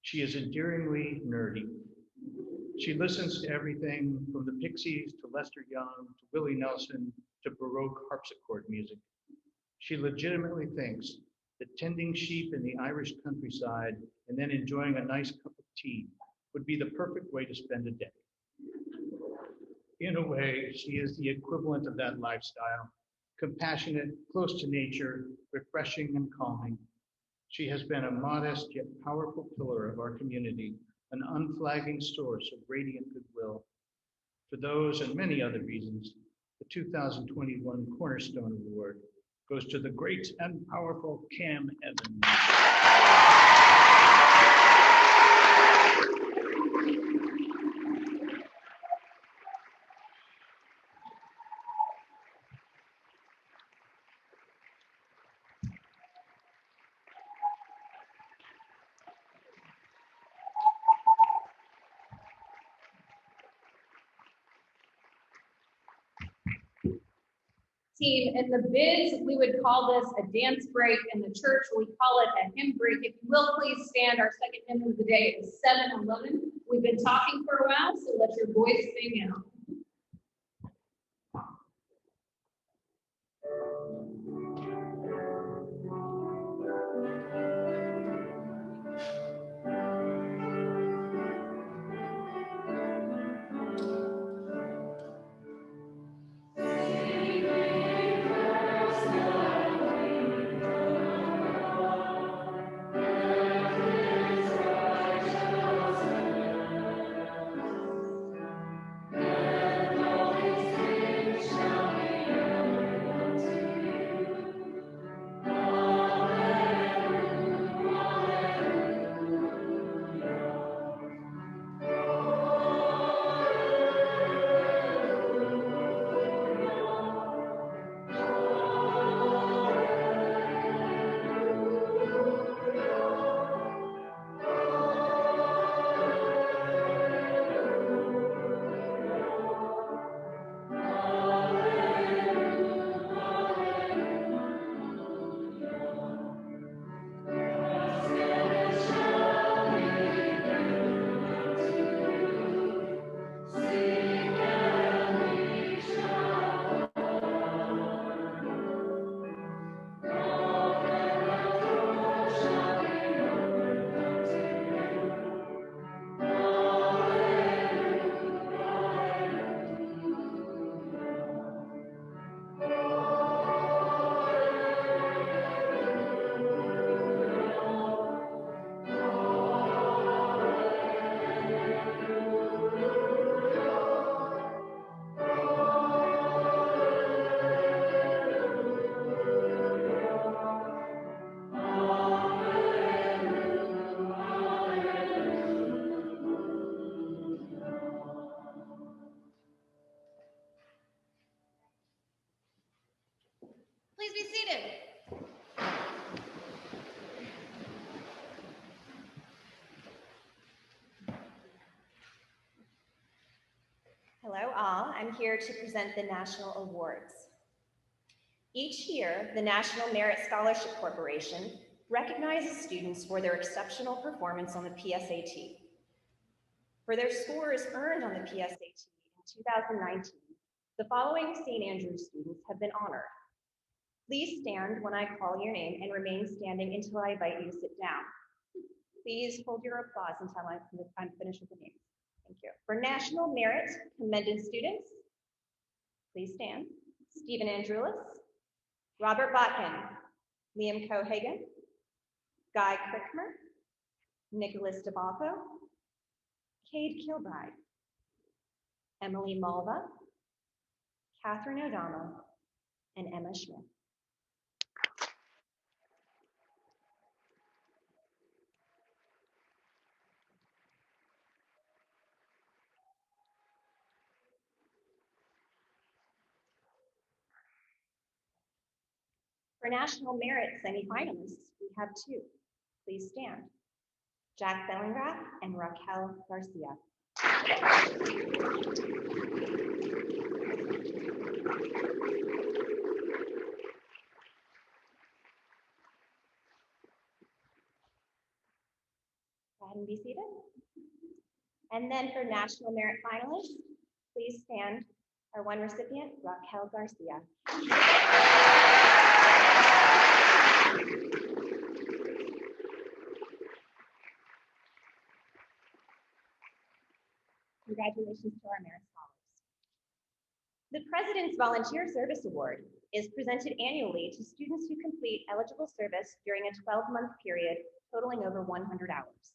She is endearingly nerdy. She listens to everything from the Pixies to Lester Young to Willie Nelson to Baroque harpsichord music. She legitimately thinks that tending sheep in the Irish countryside and then enjoying a nice cup of tea would be the perfect way to spend a day. In a way, she is the equivalent of that lifestyle, compassionate, close to nature, refreshing and calming. She has been a modest yet powerful pillar of our community, an unflagging source of radiant goodwill. For those and many other reasons, the 2021 Cornerstone Award goes to the great and powerful Cam Evans. Team, in the biz, we would call this a dance break. In the church, we call it a hymn break. If you will, please stand. Our second hymn of the day is 7-11. We've been talking for a while, so let your voice sing out. Please be seated. Hello all, I'm here to present the National Awards. Each year, the National Merit Scholarship Corporation recognizes students for their exceptional performance on the PSAT. For their scores earned on the PSAT in 2019, the following St. Andrews students have been honored. Please stand when I call your name and remain standing until I invite you to sit down. Please hold your applause until I'm finished with the names. Thank you. For national merit commended students, please stand. Stephen Andrulis, Robert Botkin, Liam Cohagen, Guy Crickmer, Nicholas DeBalco, Cade Kilbride, Emily Malva, Catherine O'Donnell, and Emma Schmidt. For national merit semifinalists, we have two. Please stand. Jack Bellingrath and Raquel Garcia. Go ahead and be seated. And then for national merit finalists, please stand. Our one recipient, Raquel Garcia. Congratulations to our merit scholars. The President's Volunteer Service Award is presented annually to students who complete eligible service during a 12-month period totaling over 100 hours.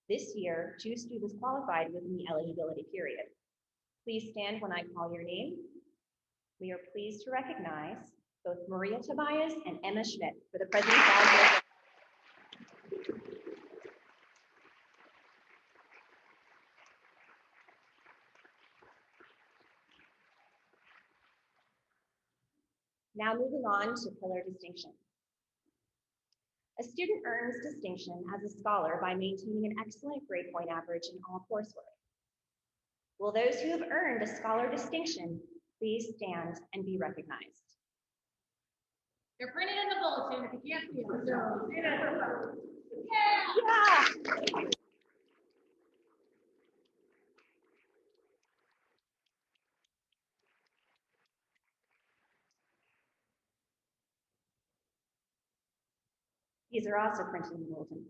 This year, 2 students qualified within the eligibility period. Please stand when I call your name. We are pleased to recognize both Maria Tobias and Emma Schmidt for the President's Volunteer. Now moving on to pillar distinction. A student earns distinction as a scholar by maintaining an excellent grade point average in all coursework. Will those who have earned a scholar distinction please stand and be recognized? They're printed in the bulletin if you can't see them. Yeah. These are also printed in the bulletin.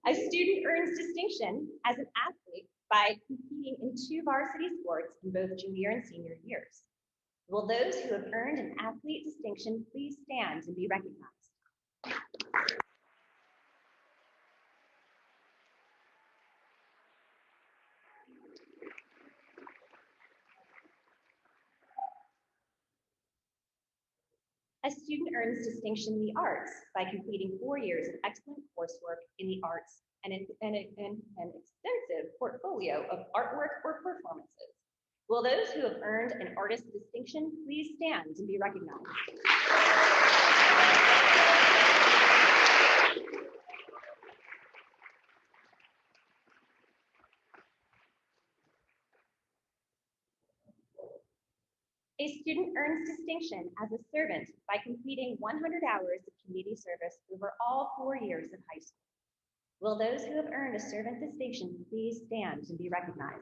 A student earns distinction as an athlete by competing in 2 varsity sports in both junior and senior years. Will those who have earned an athlete distinction please stand and be recognized? A student earns distinction in the arts by completing 4 years of excellent coursework in the arts and an extensive portfolio of artwork or performances. Will those who have earned an artist distinction please stand and be recognized? A student earns distinction as a servant by completing 100 hours of community service over all 4 years of high school. Will those who have earned a servant distinction please stand and be recognized?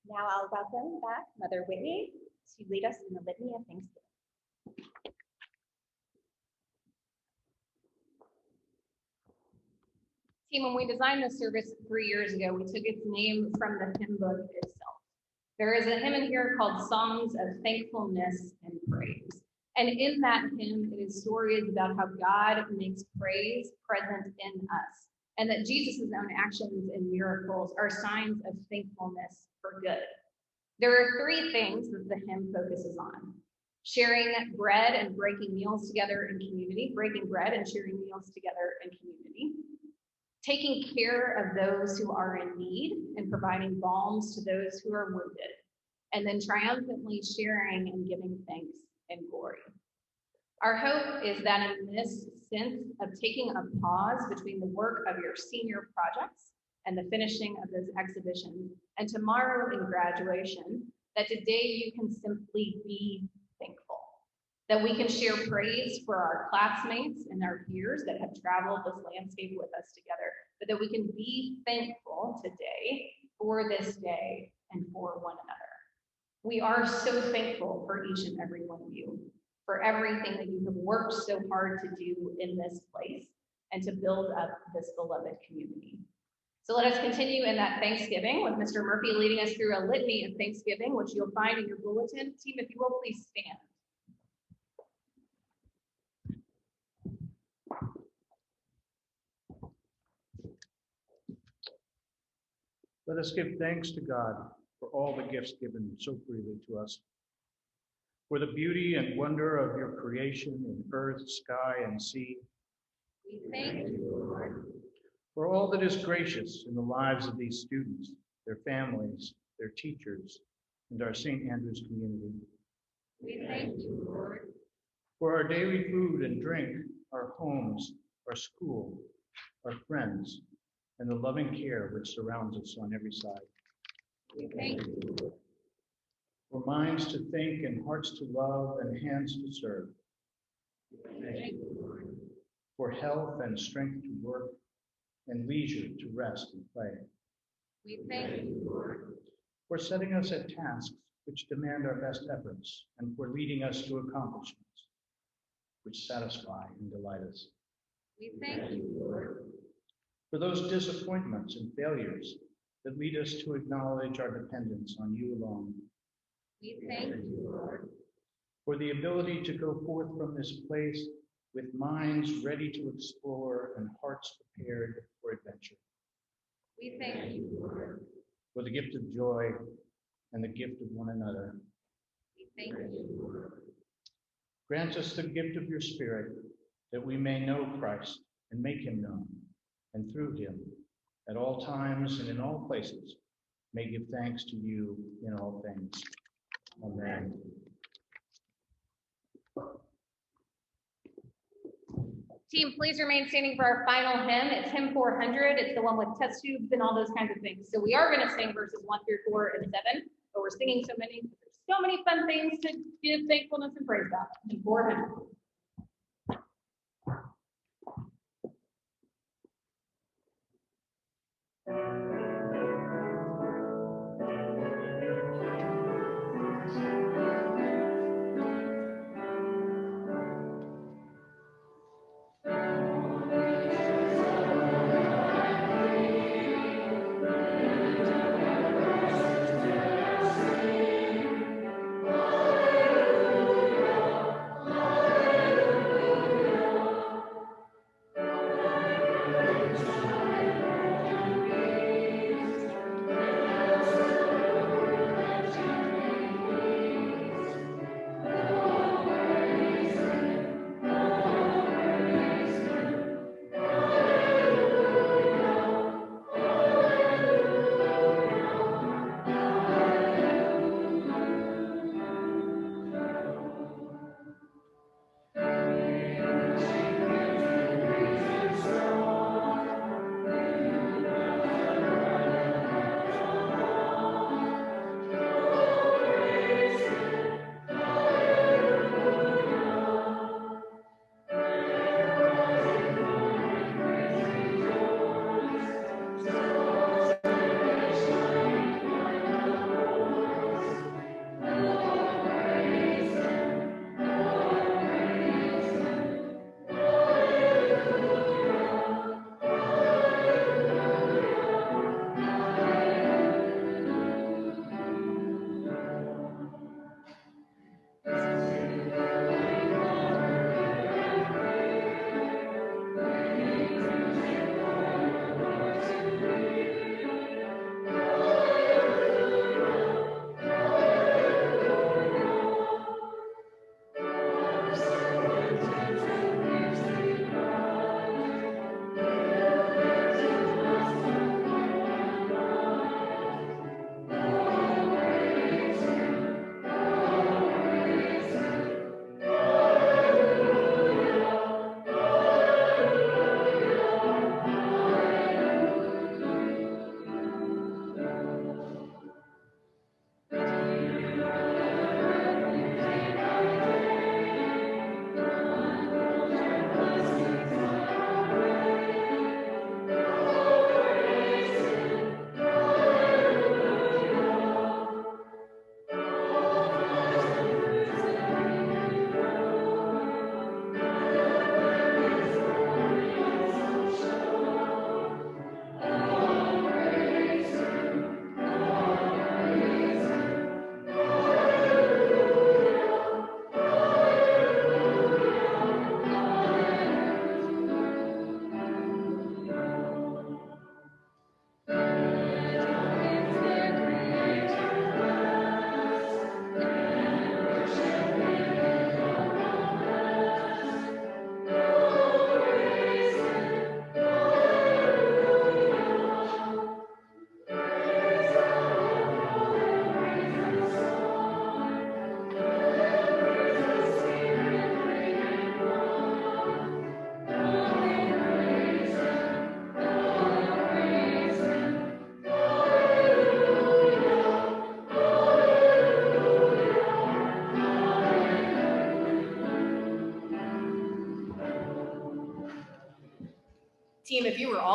Now I'll welcome back Mother Whitney to lead us in the Litany of Thanksgiving. Team, when we designed this service 3 years ago, we took its name from the hymn book itself. There is a hymn in here called Songs of Thankfulness and Praise. And in that hymn, it is stories about how God makes praise present in us, and that Jesus' own actions and miracles are signs of thankfulness for good. There are 3 things that the hymn focuses on: sharing bread and breaking meals together in community, breaking bread and sharing meals together in community, taking care of those who are in need and providing balms to those who are wounded, and then triumphantly sharing and giving thanks and glory. Our hope is that in this sense of taking a pause between the work of your senior projects and the finishing of those exhibitions, and tomorrow in graduation, that today you can simply be thankful. That we can share praise for our classmates and our peers that have traveled this landscape with us together, but that we can be thankful today for this day and for one another. We are so thankful for each and every one of you, for everything that you have worked so hard to do in this place and to build up this beloved community. So let us continue in that Thanksgiving with Mr. Murphy leading us through a litany of Thanksgiving, which you'll find in your bulletin. Team, if you will, please stand. Let us give thanks to God for all the gifts given so freely to us, for the beauty and wonder of your creation in earth, sky, and sea. We thank you, Lord. For all that is gracious in the lives of these students, their families, their teachers, and our St. Andrew's community. We thank you, Lord. For our daily food and drink, our homes, our school, our friends, and the loving care which surrounds us on every side. We thank you, Lord. For minds to think and hearts to love and hands to serve. We thank you, Lord. For health and strength to work and leisure to rest and play. We thank you, Lord. For setting us at tasks which demand our best efforts and for leading us to accomplishments which satisfy and delight us. We thank you, Lord. For those disappointments and failures that lead us to acknowledge our dependence on you alone. We thank you, Lord. For the ability to go forth from this place with minds ready to explore and hearts prepared for adventure. We thank you, Lord. For the gift of joy and the gift of one another. We thank you, Lord. Grant us the gift of your Spirit, that we may know Christ and make him known, and through him, at all times and in all places, may give thanks to you in all things. Amen. Team, please remain standing for our final hymn. It's hymn 400. It's the one with test tubes and all those kinds of things. So we are going to sing verses 1 through 4 and 7, but we're singing so many fun things to give thankfulness and praise God. Hymn 400. Hallelujah.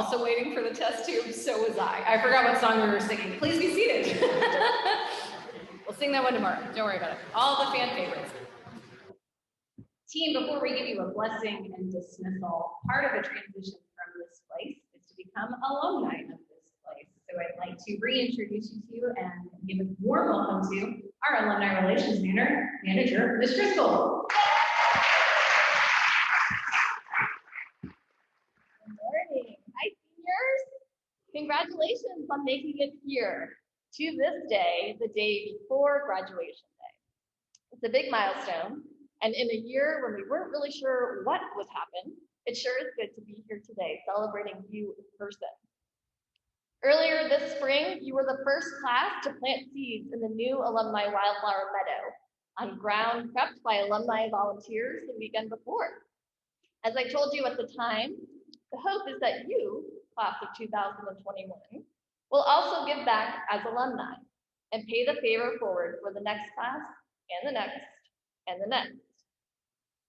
also waiting for the test tube. So was I. I forgot what song we were singing. Please be seated. We'll sing that one tomorrow. Don't worry about it. All the fan favorites. Team, before we give you a blessing and dismissal, part of the transition from this place is to become alumni of this place. So I'd like to reintroduce you to and give a warm welcome to our Alumni Relations Manager, Ms. Driscoll. Good morning. Hi, seniors. Congratulations on making it here to this day, the day before graduation day. It's a big milestone. And in a year when we weren't really sure what would happen, it sure is good to be here today celebrating you in person. Earlier this spring, you were the first class to plant seeds in the new Alumni Wildflower Meadow on ground prepped by alumni volunteers the weekend before. As I told you at the time, the hope is that you, class of 2021, will also give back as alumni and pay the favor forward for the next class and the next and the next.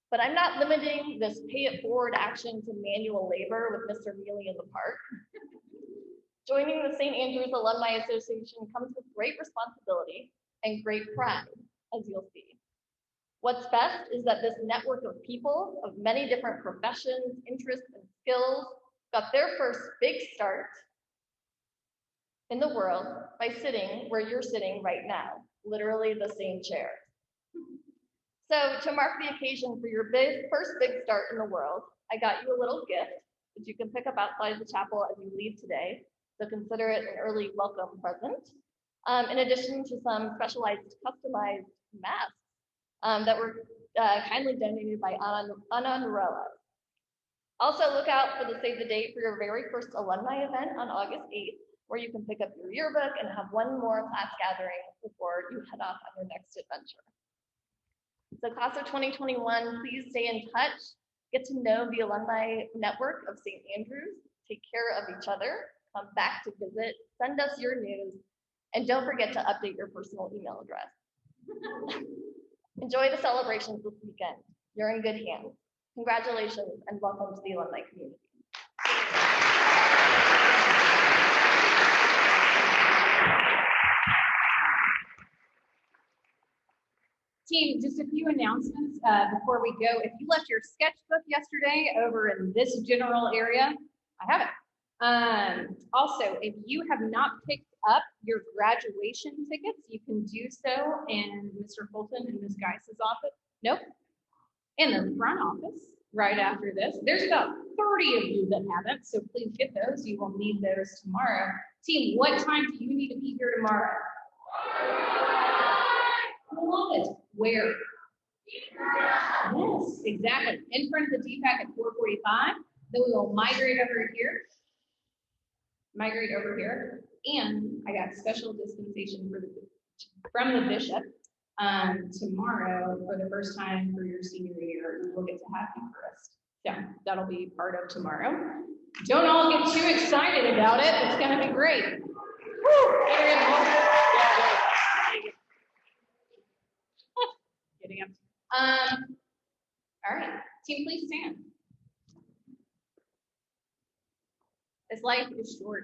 But I'm not limiting this pay it forward action to manual labor with Mr. Mealy in the park. Joining the St. Andrews Alumni Association comes with great responsibility and great pride, as you'll see. What's best is that this network of people of many different professions, interests, and skills got their first big start in the world by sitting where you're sitting right now, literally the same chair. So to mark the occasion for your first big start in the world, I got you a little gift that you can pick up outside the chapel as you leave today. So consider it an early welcome present. In addition to some specialized customized masks that were kindly donated by Anna Norella. Also look out for the save the date for your very first alumni event on August 8th, where you can pick up your yearbook and have one more class gathering before you head off on your next adventure. So class of 2021, please stay in touch, get to know the alumni network of St. Andrews, take care of each other, come back to visit, send us your news, and don't forget to update your personal email address. Enjoy the celebrations this weekend. You're in good hands. Congratulations and welcome to the alumni community. Team, just a few announcements before we go. If you left your sketchbook yesterday over in this general area, I have it. Also, if you have not picked up your graduation tickets, you can do so in Mr. Fulton and Ms. Geis's office. Nope. In the front office right after this. There's about 30 of you that haven't, so please get those. You will need those tomorrow. Team, what time do you need to be here tomorrow? I love it. Where? Yes, exactly. In front of the DPAC at 4:45. Then we will migrate over here. And I got special dispensation from the bishop tomorrow for the first time for your senior year. We will get to have Eucharist. So that'll be part of tomorrow. Don't all get too excited about it. It's going to be great. Woo! Getting up. All right, team, please stand. This life is short,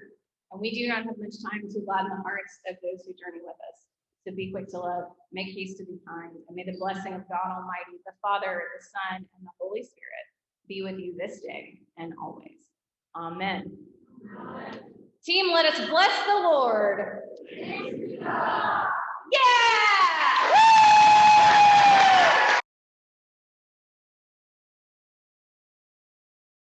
and we do not have much time to gladden the hearts of those who journey with us. So be quick to love, make haste to be kind, and may the blessing of God Almighty, the Father, the Son, and the Holy Spirit be with you this day and always. Amen. Amen. Team, let us bless the Lord. Yeah!